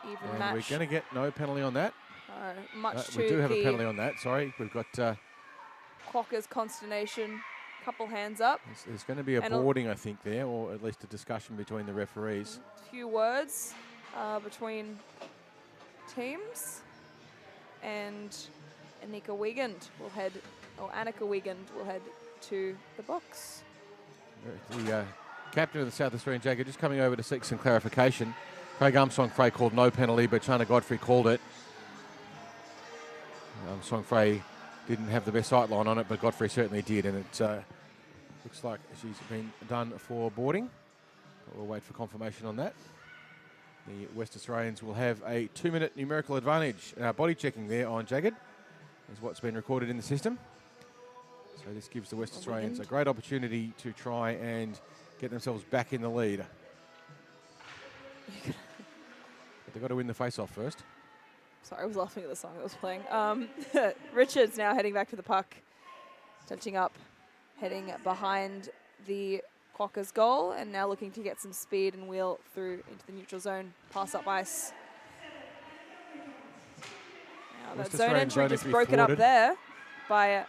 Even match. We're going to get no penalty on that. We do have a penalty on that, sorry. We've got... Quokkas consternation, couple hands up. There's going to be a boarding, I think, there, or at least a discussion between the referees. A few words between teams, and Annika Wiegand will head, or Annika Wiegand will head to the box. The captain of the South Australian Jaguar just coming over to seek some clarification. Craig Armstrong-Frey called no penalty, but Chana Godfrey called it. Armstrong-Frey didn't have the best sight line on it, but Godfrey certainly did, and it looks like she's been done for boarding. But we'll wait for confirmation on that. The West Australians will have a 2-minute numerical advantage. Body checking there on Jagged is what's been recorded in the system. So this gives the West Australians a great opportunity to try and get themselves back in the lead. But they've got to win the face-off first. Sorry, I was laughing at the song that was playing. Richards now heading back to the puck, touching up, heading behind the Quokkas goal, and now looking to get some speed and wheel through into the neutral zone, pass up ice. Now that zone entry just broken up there by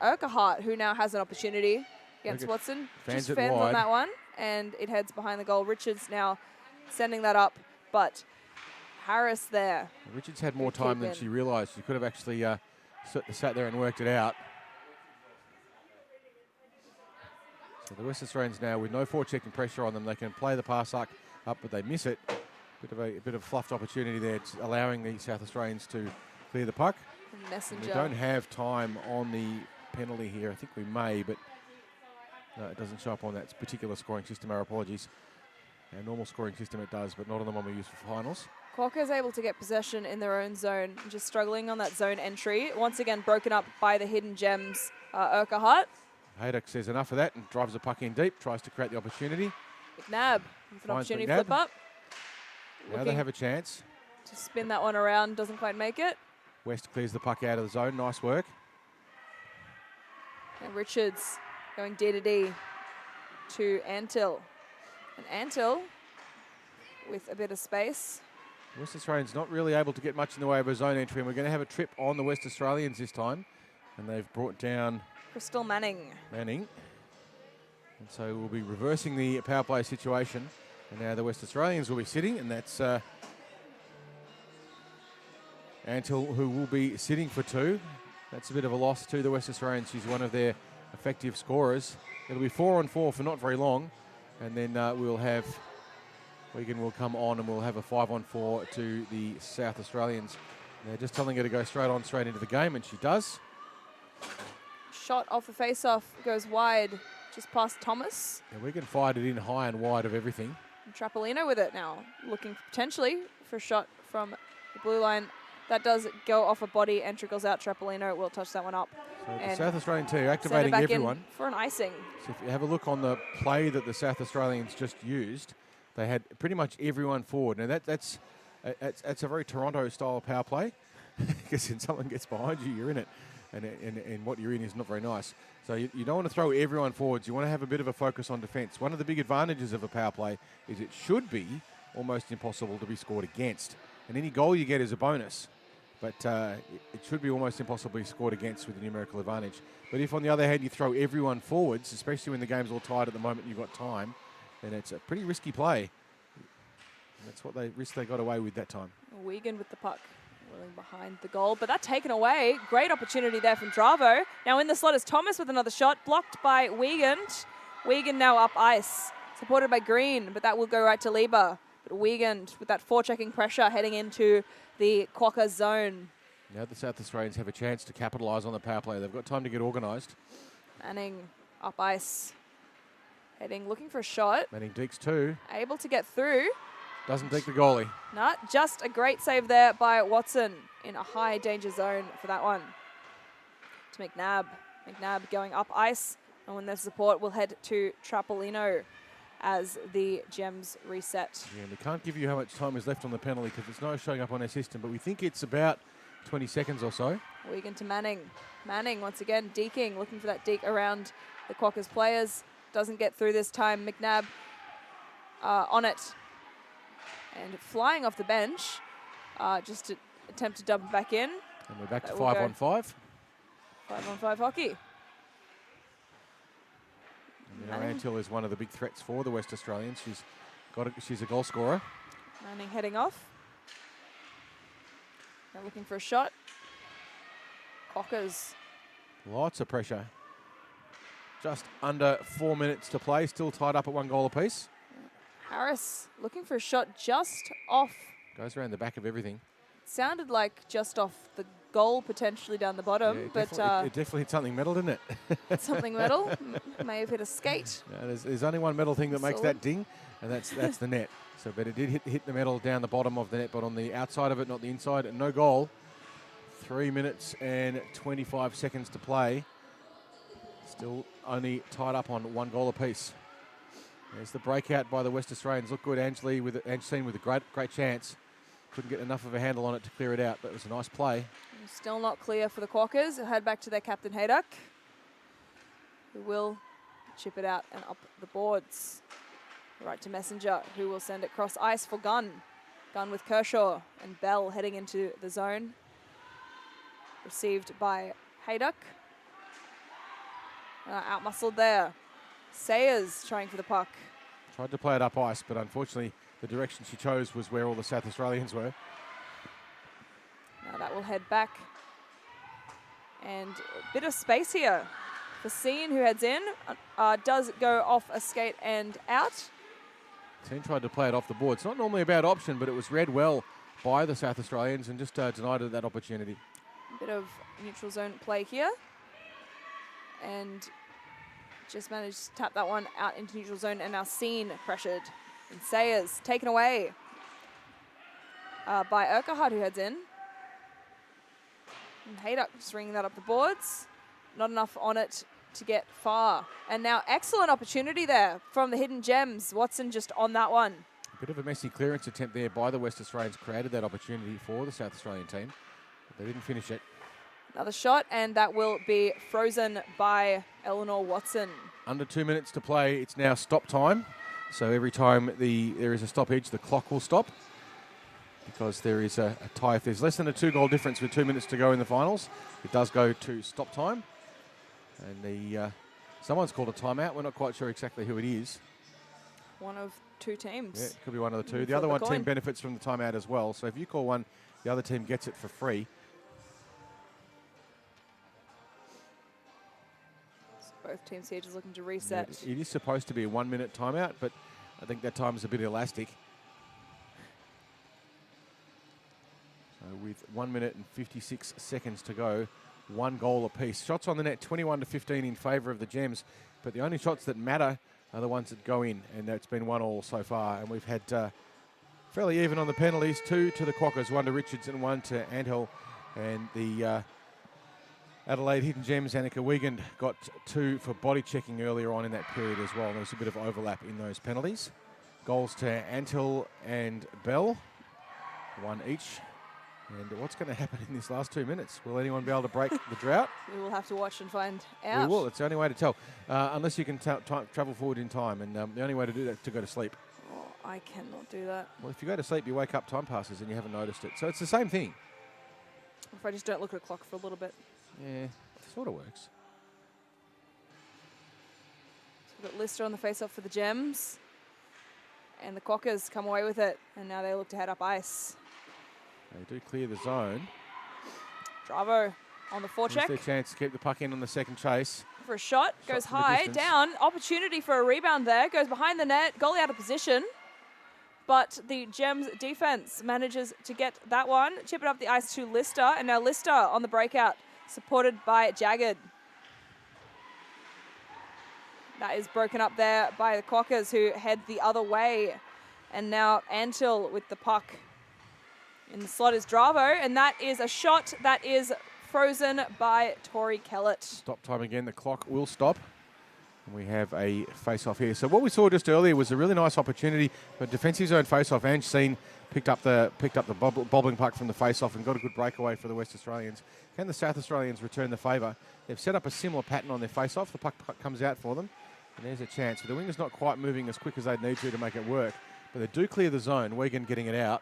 Urquhart, who now has an opportunity against Watson. Just fans on that one, and it heads behind the goal. Richards now sending that up, but Harris there. Richards had more time than she realised. She could have actually sat there and worked it out. So the West Australians now, with no forechecking pressure on them, they can play the pass up, but they miss it. A bit of fluffed opportunity there, allowing the South Australians to clear the puck. Messenger. We don't have time on the penalty here. I think we may, but no, it doesn't show up on that particular scoring system. Our apologies. Our normal scoring system it does, but not on the one we use for finals. Quokkas able to get possession in their own zone, just struggling on that zone entry. Once again broken up by the Hidden Gems, Urquhart. Hayduck says enough of that and drives the puck in deep, tries to create the opportunity. McNabb with an opportunity to flip up. Now they have a chance. To spin that one around, doesn't quite make it. West clears the puck out of the zone, nice work. And Richards going D to D to Antil. And Antil with a bit of space. West Australians not really able to get much in the way of a zone entry, and we're going to have a trip on the West Australians this time. And they've brought down Crystal Manning. And so we'll be reversing the power play situation. And now the West Australians will be sitting, and that's Antil, who will be sitting for 2. That's a bit of a loss to the West Australians. She's one of their effective scorers. It'll be 4-on-4 for not very long. And then Wigan will come on and we'll have a 5-on-4 to the South Australians. They're just telling her to go straight into the game, and she does. Shot off the face-off goes wide, just past Thomas. Yeah, Wigan fired it in high and wide of everything. And Trapolino with it now, looking potentially for a shot from the blue line. That does go off a body and trickles out. Trapolino will touch that one up. So the South Australian team activating back everyone. In for an icing. So if you have a look on the play that the South Australians just used, they had pretty much everyone forward. Now that's a very Toronto-style power play, because if someone gets behind you, you're in it. And what you're in is not very nice. So you don't want to throw everyone forwards. You want to have a bit of a focus on defence. One of the big advantages of a power play is it should be almost impossible to be scored against. And any goal you get is a bonus. But it should be almost impossible to be scored against with a numerical advantage. But if, on the other hand, you throw everyone forwards, especially when the game's all tied at the moment, you've got time, then it's a pretty risky play. And that's what they got away with that time. Wigan with the puck, rolling behind the goal, but that taken away. Great opportunity there from Dravo. Now in the slot is Thomas with another shot, blocked by Wigan. Wigan now up ice, supported by Green, but that will go right to Lieber. But Wigan with that forechecking pressure heading into the Quokkas zone. Now the South Australians have a chance to capitalise on the power play. They've got time to get organised. Manning up ice, heading, looking for a shot. Manning dekes 2. Able to get through. Doesn't deke the goalie. Not just a great save there by Watson in a high danger zone for that one. To McNabb. McNabb going up ice, and when there's support, we'll head to Trapolino as the Gems reset. Yeah, we can't give you how much time is left on the penalty because it's not showing up on our system, but we think it's about 20 seconds or so. Wigan to Manning. Manning once again deking, looking for that deke around the Quokkas players. Doesn't get through this time. McNabb on it. And flying off the bench, just to attempt to dump it back in. And we're back to 5-on-5. 5-on-5 hockey. Antil is one of the big threats for the West Australians. She's a goal scorer. Manning heading off. Now looking for a shot. Quokkas. Lots of pressure. Just under 4 minutes to play. Still tied up at 1 goal apiece. Harris looking for a shot just off. Goes around the back of everything. Sounded like just off the goal, potentially down the bottom, Yeah, but it definitely hit something metal, didn't it? something metal. May have hit a skate. No, there's only one metal thing that makes that ding, and that's the net. So, but it did hit the metal down the bottom of the net, but on the outside of it, not the inside, and no goal. 3 minutes and 25 seconds to play. Still only tied up on 1 goal apiece. There's the breakout by the West Australians. Look good, Angeline with a great chance. Couldn't get enough of a handle on it to clear it out, but it was a nice play. Still not clear for the Quokkas. They'll head back to their captain, Hayduck, who will chip it out and up the boards. Right to Messenger, who will send it cross ice for Gunn. Gunn with Kershaw and Bell heading into the zone. Received by Hayduck. Out-muscled there. Sayers trying for the puck. Tried to play it up ice, but unfortunately the direction she chose was where all the South Australians were. Now that will head back. And a bit of space here. Facine, who heads in, does go off a skate and out. Team tried to play it off the board. It's not normally a bad option, but it was read well by the South Australians and just denied it that opportunity. A bit of neutral zone play here. And just managed to tap that one out into neutral zone, and now Seen pressured. And Sayers taken away by Urquhart, who heads in. And Hayduck just ringing that up the boards. Not enough on it to get far. And now excellent opportunity there from the Hidden Gems. Watson just on that one. A bit of a messy clearance attempt there by the West Australians created that opportunity for the South Australian team, but they didn't finish it. Another shot, and that will be frozen by Eleanor Watson. Under 2 minutes to play, it's now stop time. So every time there is a stoppage, the clock will stop because there is a tie. If there's less than a 2-goal difference with 2 minutes to go in the finals, it does go to stop time. And someone's called a timeout. We're not quite sure exactly who it is. One of two teams. Yeah, it could be one of the two. The Flip other a one coin. team benefits from the timeout as well. So if you call one, the other team gets it for free. So both teams here just looking to reset. It is supposed to be a 1 minute timeout, but I think that time is a bit elastic. So with 1 minute and 56 seconds to go, 1 goal apiece. Shots on the net, 21-15 in favour of the Gems, but the only shots that matter are the ones that go in, and it's been 1-1 so far. And we've had fairly even on the penalties, 2 to the Quokkas, 1 to Richards and 1 to Anthill. And the Adelaide Hidden Gems, Annika Wiegand, got 2 for body checking earlier on in that period as well. There was a bit of overlap in those penalties. Goals to Anthill and Bell, 1 each. And what's going to happen in this last 2 minutes? Will anyone be able to break the drought? We will have to watch and find out. We will. It's the only way to tell. Unless you can travel forward in time. And the only way to do that is to go to sleep. Oh, I cannot do that. Well, if you go to sleep, you wake up, time passes, and you haven't noticed it. So it's the same thing. If I just don't look at a clock for a little bit. Yeah, it sort of works. So we've got Lister on the face-off for the Gems. And the Quokkas come away with it. And now they look to head up ice. They do clear the zone. Bravo on the forecheck. Their chance to keep the puck in on the second chase. For a shot, goes from the high, distance. down, opportunity for a rebound there, goes behind the net, goalie out of position. But the Gems defense manages to get that one, chip it up the ice to Lister, and now Lister on the breakout, supported by Jagged. That is broken up there by the Quokkas, who head the other way. And now Anthill with the puck. In the slot is Dravo, and that is a shot that is frozen by Tori Kellett. Stop time again. The clock will stop. And we have a face-off here. So what we saw just earlier was a really nice opportunity for a defensive zone face-off. Ange Seen picked up the bobbling puck from the face-off and got a good breakaway for the West Australians. Can the South Australians return the favour? They've set up a similar pattern on their face-off. The puck comes out for them, and there's a chance. The winger's not quite moving as quick as they'd need to make it work, but they do clear the zone. Wiegand getting it out.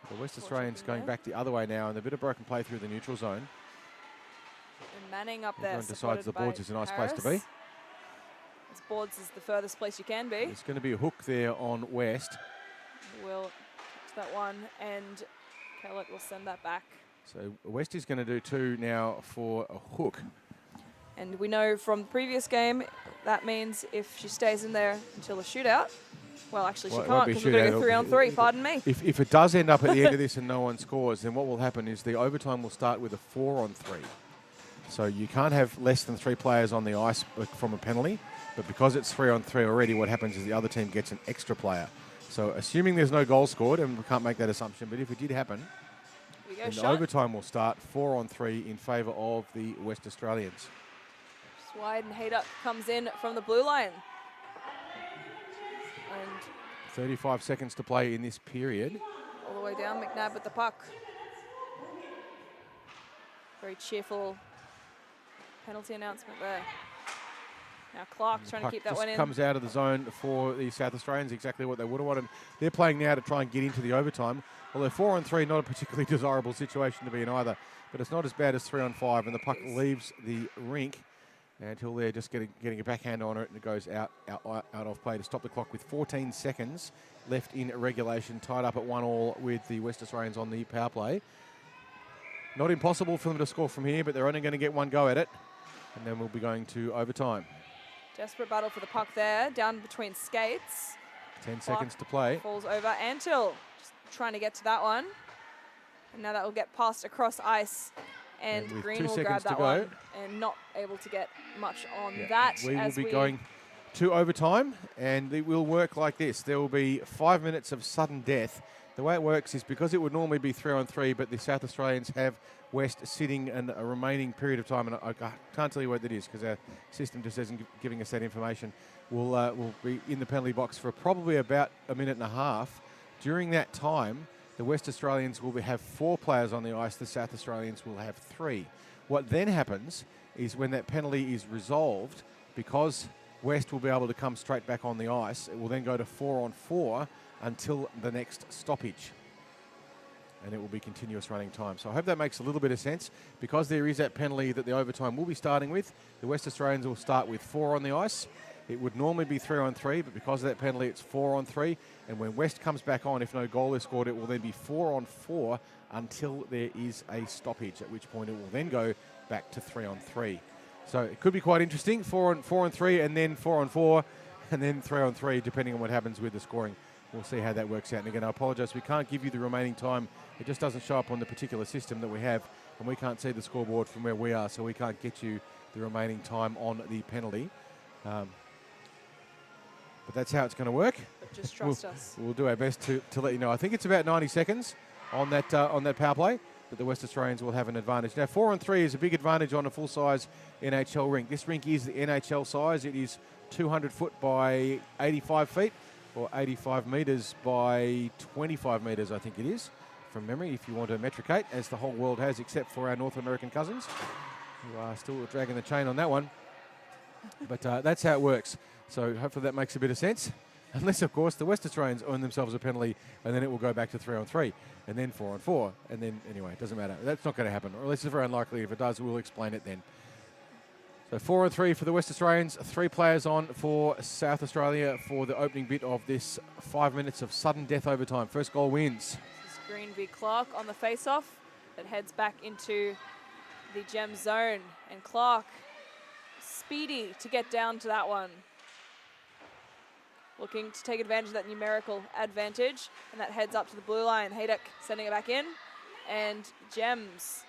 The West Australians going back the other way now, and a bit of broken play through the neutral zone. And Manning up there. Everyone decides the boards is a nice place to be. As boards is the furthest place you can be. There's going to be a hook there on West. We'll touch that one, and Kellett will send that back. So West is going to do 2 now for a hook. And we know from the previous game, that means if she stays in there until a shootout, well, actually, she can't because we're going to go 3-on-3, pardon me. If it does end up at the end of this and no one scores, then what will happen is the overtime will start with a 4-on-3. So you can't have less than 3 players on the ice from a penalty, but because it's 3-on-3 already, what happens is the other team gets an extra player. So assuming there's no goal scored, and we can't make that assumption, but if it did happen, then the overtime will start 4-on-3 in favour of the West Australians. Just wide, and Hayduck comes in from the blue line. And 35 seconds to play in this period. all the way down, McNabb with the puck. Very cheerful penalty announcement there. Now Clark trying to keep that one in. Comes out of the zone for the South Australians, exactly what they would have wanted. They're playing now to try and get into the overtime. Although 4-on-3, not a particularly desirable situation to be in either. But it's not as bad as 3-on-5, and the puck leaves the rink until they're just getting a backhand on it, and it goes out of play to stop the clock with 14 seconds left in regulation, tied up at 1-1 with the West Australians on the power play. Not impossible for them to score from here, but they're only going to get one go at it, and then we'll be going to overtime. Desperate battle for the puck there, down between skates. 10 seconds to play. Falls over. Anthill just trying to get to that one. And now that will get passed across ice. And Green will grab that one and not able to get much on that. We will be going to overtime, and it will work like this. There will be 5 minutes of sudden death. The way it works is because it would normally be 3-on-3, but the South Australians have West sitting and a remaining period of time, and I can't tell you what that is because our system just isn't giving us that information. We'll be in the penalty box for probably about a minute and a half. During that time, the West Australians will have 4 players on the ice. The South Australians will have 3. What then happens is when that penalty is resolved, because West will be able to come straight back on the ice, it will then go to 4-on-4 until the next stoppage. And it will be continuous running time. So I hope that makes a little bit of sense. Because there is that penalty that the overtime will be starting with, the West Australians will start with 4 on the ice. It would normally be 3-on-3, but because of that penalty, it's 4-on-3. And when West comes back on, if no goal is scored, it will then be 4-on-4 until there is a stoppage, at which point it will then go back to 3-on-3. So it could be quite interesting, 4-on-3, and then 4-on-4, and then 3-on-3, depending on what happens with the scoring. We'll see how that works out. And again, I apologise, we can't give you the remaining time. It just doesn't show up on the particular system that we have, and we can't see the scoreboard from where we are, so we can't get you the remaining time on the penalty. But that's how it's going to work. But just trust us. We'll do our best to let you know. I think it's about 90 seconds on that power play, but the West Australians will have an advantage. Now, 4-on-3 is a big advantage on a full-size NHL rink. This rink is the NHL size. It is 200 foot by 85 feet, or 85 metres by 25 metres, I think it is, from memory, if you want to metricate, as the whole world has, except for our North American cousins, who are still dragging the chain on that one. But that's how it works. So hopefully that makes a bit of sense. Unless, of course, the West Australians earn themselves a penalty, and then it will go back to 3-on-3, and then 4-on-4, and then, anyway, it doesn't matter. That's not going to happen, or at least it's very unlikely. If it does, we'll explain it then. So 4-on-3 for the West Australians, 3 players on for South Australia for the opening bit of this 5 minutes of sudden death overtime. First goal wins. This is Green v Clark on the face-off that heads back into the gem zone, and Clark speedy to get down to that one. Looking to take advantage of that numerical advantage, and that heads up to the blue line. Haydock sending it back in, and Gems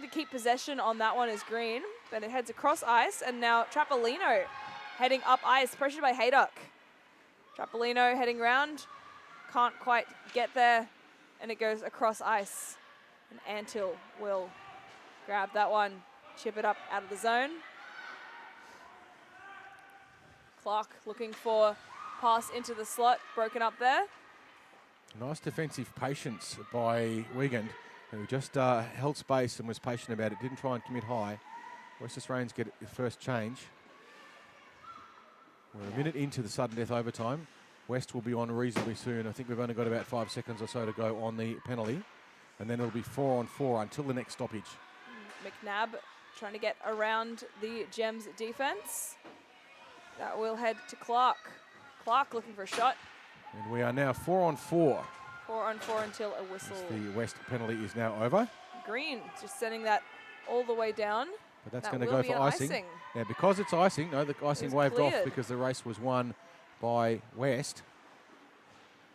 to keep possession on that one is Green. Then it heads across ice, and now Trapolino heading up ice, pressured by Haydock. Trapolino heading round, can't quite get there, and it goes across ice. And Antil will grab that one, chip it up out of the zone. Clark looking for pass into the slot, broken up there. Nice defensive patience by Wiegand, who just held space and was patient about it, didn't try and commit high. West Australians get the first change. We're a minute into the sudden death overtime. West will be on reasonably soon. I think we've only got about 5 seconds or so to go on the penalty, and then it'll be 4-on-4 until the next stoppage. McNabb trying to get around the Gems defense. That will head to Clark. Clark looking for a shot. And we are now 4-on-4. 4-on-4 until a whistle. As the West penalty is now over. Green just sending that all the way down. But that's going to go for icing. Now, because it's icing, no, the icing waved off because the race was won by West,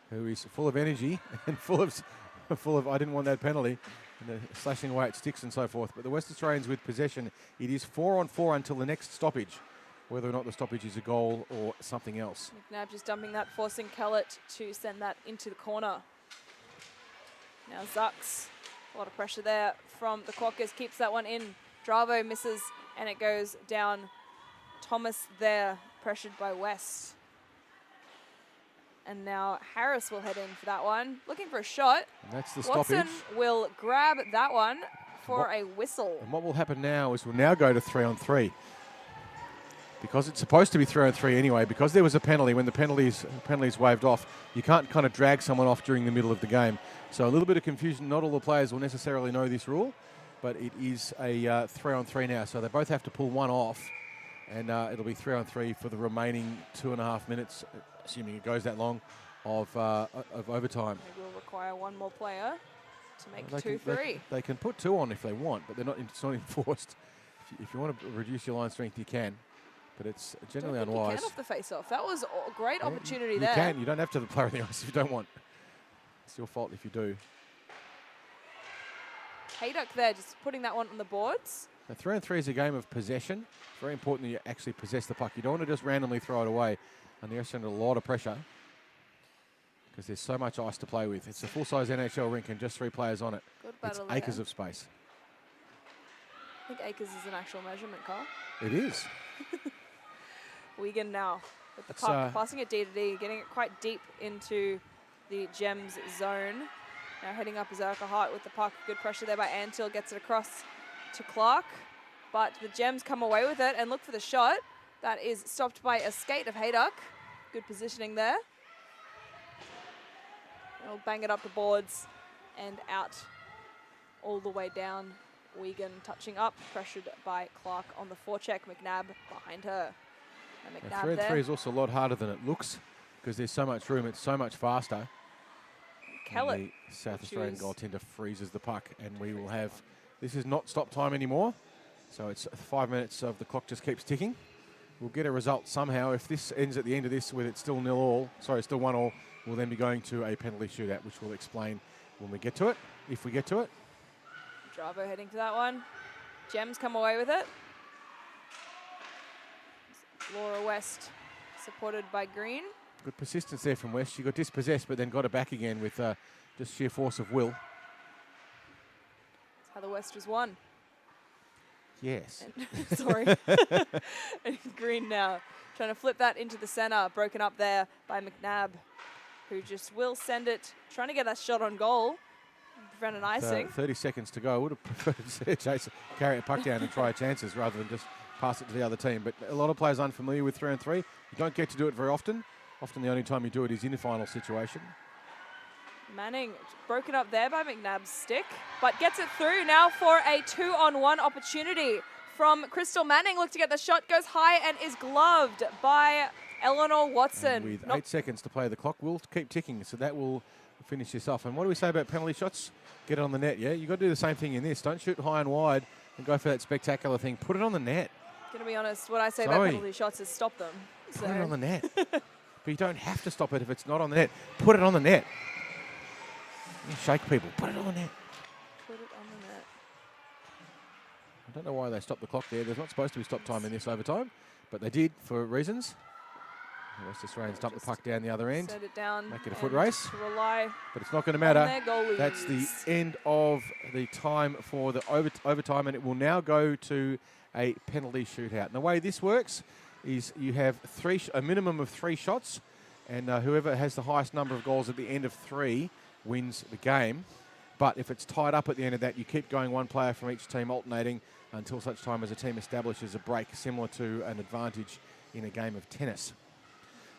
who is full of energy and full of I didn't want that penalty, and they're slashing away at sticks and so forth. But the West Australians with possession, it is 4-on-4 until the next stoppage, whether or not the stoppage is a goal or something else. McNabb just dumping that, forcing Kellett to send that into the corner. Now Zucks, a lot of pressure there from the Quokkas, keeps that one in. Dravo misses, and it goes down. Thomas there, pressured by West. And now Harris will head in for that one, looking for a shot. And that's the Watson stoppage. will grab that one for a whistle. And what will happen now is we'll now go to 3-on-3. Because it's supposed to be 3-on-3 anyway, because there was a penalty, when the penalty's waved off, you can't kind of drag someone off during the middle of the game. So a little bit of confusion. Not all the players will necessarily know this rule, but it is a 3-on-3 now. So they both have to pull one off, and it'll be 3-on-3 for the remaining 2.5 minutes, assuming it goes that long, of overtime. They will require one more player to make Well, 2-3. They can put 2 on if they want, but it's not enforced. If you want to reduce your line strength, you can. But it's generally unwise. You can off the face-off. That was a great opportunity you there. You can. You don't have to play on the ice if you don't want. It's your fault if you do. Haydock there, just putting that one on the boards. Now, 3-on-3 is a game of possession. It's very important that you actually possess the puck. You don't want to just randomly throw it away. And the Aussies under a lot of pressure because there's so much ice to play with. It's a full-size NHL rink and just 3 players on it. Good battle it's acres there. of space. I think acres is an actual measurement, Carl. It is. Wiegand now with the puck, passing it D to D, getting it quite deep into the Gems zone. Now heading up is Erica Hart with the puck. Good pressure there by Antil, gets it across to Clark. But the Gems come away with it and look for the shot. That is stopped by a skate of Haydock. Good positioning there. They'll bang it up the boards and out all the way down. Wiegand touching up, pressured by Clark on the forecheck. McNabb behind her. And Now, McNabb 3-on-3 there. is also a lot harder than it looks because there's so much room. It's so much faster. Kellett. And the South will Australian choose. goaltender freezes the puck, and we will have. This is not stop time anymore, so it's 5 minutes of the clock just keeps ticking. We'll get a result somehow. If this ends at the end of this with it's still 1-all, we'll then be going to a penalty shootout, which we'll explain when we get to it, if we get to it. Dravo heading to that one. Gems come away with it. Laura West supported by Green. Good persistence there from West. She got dispossessed, but then got it back again with just sheer force of will. That's how the West was won. Yes. And sorry. And Green now trying to flip that into the center. Broken up there by McNabb, who just will send it, trying to get that shot on goal. Prevent an icing. 30 seconds to go. I would have preferred to see Chase carry a puck down and try chances rather than just pass it to the other team. But a lot of players unfamiliar with 3-on-3. You don't get to do it very often. Often the only time you do it is in a final situation. Manning broken up there by McNabb's stick, but gets it through now for a 2-on-1 opportunity from Crystal Manning. Look to get the shot, goes high and is gloved by Eleanor Watson. And with 8 seconds to play, the clock will keep ticking, so that will finish this off. And what do we say about penalty shots? Get it on the net, yeah? You've got to do the same thing in this. Don't shoot high and wide and go for that spectacular thing. Put it on the net. Gonna be honest, what I say about penalty shots is stop them. Put it on the net. But you don't have to stop it if it's not on the net. Put it on the net. You shake people. Put it on the net. Put it on the net. I don't know why they stopped the clock there. There's not supposed to be stop time in this overtime, but they did for reasons. The West Australians dump the puck down the other end. Set it down. Make it a foot race. To rely but it's not going to matter. their goalies. That's the end of the time for the overtime, and it will now go to a penalty shootout. And the way this works is you have a minimum of 3 shots, and whoever has the highest number of goals at the end of 3 wins the game. But if it's tied up at the end of that, you keep going one player from each team alternating until such time as a team establishes a break, similar to an advantage in a game of tennis.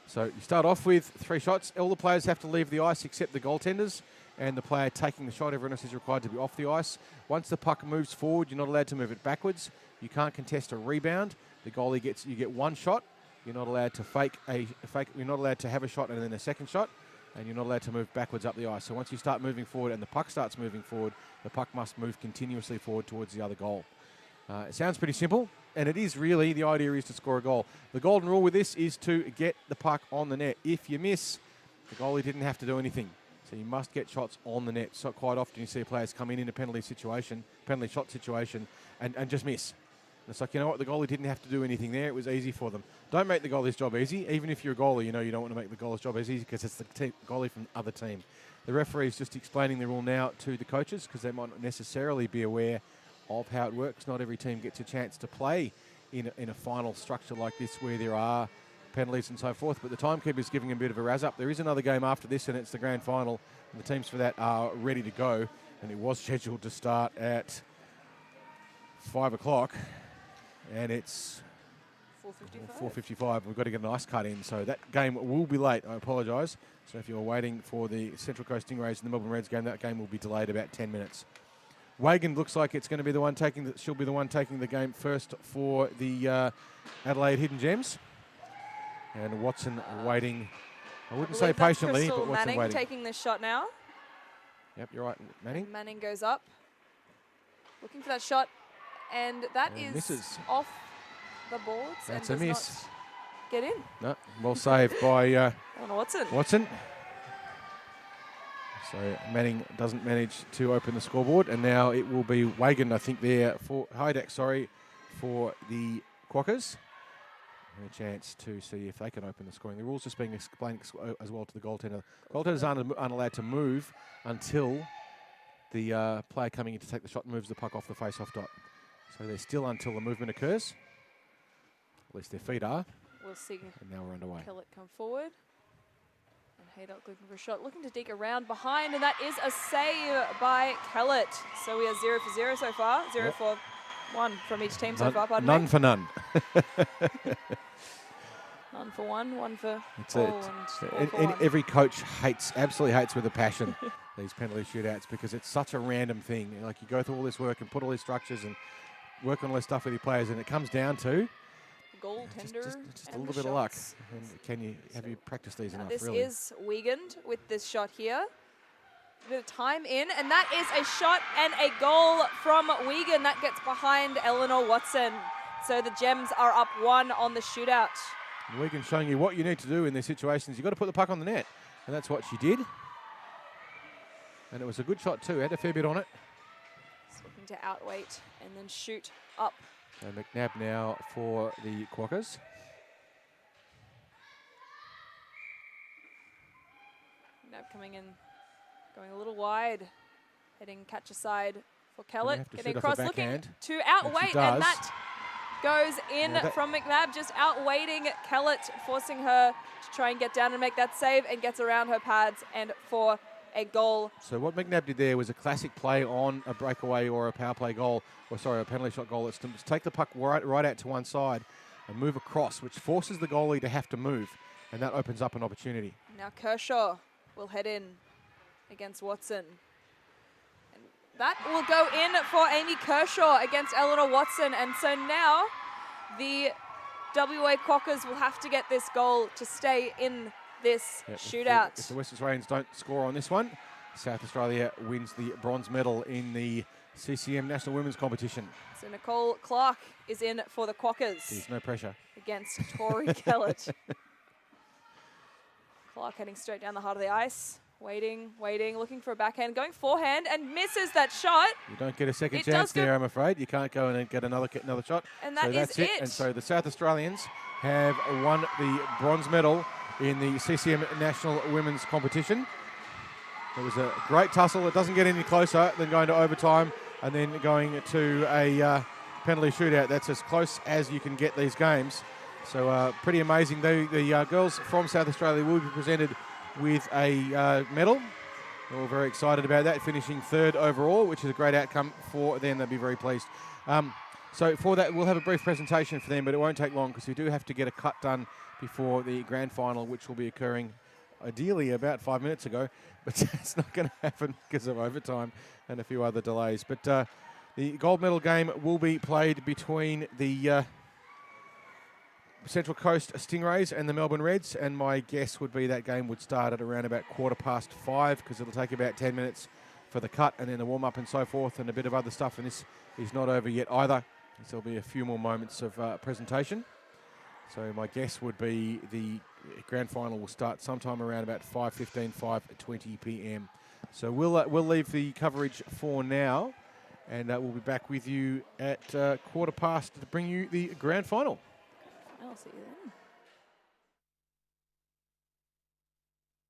So you start off with 3 shots. All the players have to leave the ice except the goaltenders, and the player taking the shot. Everyone else is required to be off the ice. Once the puck moves forward, you're not allowed to move it backwards. You can't contest a rebound. The goalie you get 1 shot. You're not allowed to You're not allowed to have a shot and then a second shot, and you're not allowed to move backwards up the ice. So once you start moving forward and the puck starts moving forward, the puck must move continuously forward towards the other goal. It sounds pretty simple, and it is really. The idea is to score a goal. The golden rule with this is to get the puck on the net. If you miss, the goalie didn't have to do anything. So you must get shots on the net. So quite often you see players come in a penalty shot situation, and just miss. And it's like, you know what, the goalie didn't have to do anything there. It was easy for them. Don't make the goalie's job easy. Even if you're a goalie, you know you don't want to make the goalie's job as easy because it's the goalie from the other team. The referee is just explaining the rule now to the coaches because they might not necessarily be aware of how it works. Not every team gets a chance to play in a final structure like this where there are penalties and so forth, but the timekeeper is giving a bit of a razz up. There is another game after this, and it's the grand final, and the teams for that are ready to go, and it was scheduled to start at 5 o'clock, and it's 4:55. We've got to get an ice cut in, so that game will be late. I apologise. So if you're waiting for the Central Coast Stingrays and the Melbourne Reds game, that game will be delayed about 10 minutes. Wagan looks like it's going to be the one she'll be the one taking the game first for the Adelaide Hidden Gems. And Watson waiting, I wouldn't say patiently, but Watson Manning waiting. taking this shot now. Yep, you're right, Manning. And Manning goes up, looking for that shot, and that is misses. off the boards. That's and a does miss. not get in. No, well saved by Watson. So Manning doesn't manage to open the scoreboard, and now it will be Wagan, I think, there for Hydak, for the Quokkas. And a chance to see if they can open the scoring. The rules just being explained as well to the goaltender. Goaltenders aren't allowed to move until the player coming in to take the shot moves the puck off the face-off dot. So they're still until the movement occurs. At least their feet are. We'll see. And now we're underway. Kellett come forward. And Haydock looking for a shot, looking to dig around behind, and that is a save by Kellett. So we are 0 for 0 so far. 0 for 1 from each team so far, pardon me. None for none. None for 1, 1 for It's all, and all for 1. Every coach absolutely hates with a passion these penalty shootouts because it's such a random thing. Like you go through all this work and put all these structures and work on all this stuff with your players, and it comes down to goaltender. Just a and little the bit of luck. shots. And have you practiced these Now enough, this really? is Wiegand with this shot here. A bit of time in, and that is a shot and a goal from Wiegand. That gets behind Eleanor Watson. So the Gems are up 1 on the shootout. And Wiegand showing you what you need to do in these situations. You've got to put the puck on the net. And that's what she did. And it was a good shot too. Had a fair bit on it. Just looking to outweight and then shoot up. So McNabb now for the Quokkas. McNabb coming in, going a little wide. Heading catch aside for Gonna Kellett. have to Getting shoot off the across, looking backhand. to outweight, does. and that goes in Yeah, that- from McNabb, just outweighting Kellett, forcing her to try and get down and make that save, and gets around her pads and for a goal. So what McNabb did there was a classic play on a breakaway or a power play goal, or sorry, a penalty shot goal. It's to take the puck right out to one side and move across, which forces the goalie to have to move, and that opens up an opportunity. Now Kershaw will head in against Watson. And that will go in for Amy Kershaw against Eleanor Watson. And so now the WA Quokkas will have to get this goal to stay in this Yep, shootout. If the West Australians don't score on this one, South Australia wins the bronze medal in the CCM National Women's Competition. So Nicole Clark is in for the Quokkas There's no pressure. against Tori Kellett. Clark heading straight down the heart of the ice. Waiting, looking for a backhand, going forehand and misses that shot. You don't get a second It chance does go- there, I'm afraid. You can't go in and get another shot. And So that that's is it. And so the South Australians have won the bronze medal in the CCM National Women's Competition. It was a great tussle. It doesn't get any closer than going to overtime and then going to a penalty shootout. That's as close as you can get these games. So pretty amazing. The girls from South Australia will be presented with a medal. We're all very excited about that, finishing 3rd overall, which is a great outcome for them. They'll be very pleased. So for that, we'll have a brief presentation for them, but it won't take long because we do have to get a cut done before the grand final, which will be occurring ideally about 5 minutes ago, but it's not going to happen because of overtime and a few other delays. But the gold medal game will be played between the Central Coast Stingrays and the Melbourne Reds, and my guess would be that game would start at around about 5:15 because it'll take about 10 minutes for the cut and then the warm-up and so forth and a bit of other stuff, and this is not over yet either. So there'll be a few more moments of presentation. So my guess would be the grand final will start sometime around about 5:15, 5:20 p.m. So we'll leave the coverage for now, and we'll be back with you at 15:15 to bring you the grand final. I'll see you there.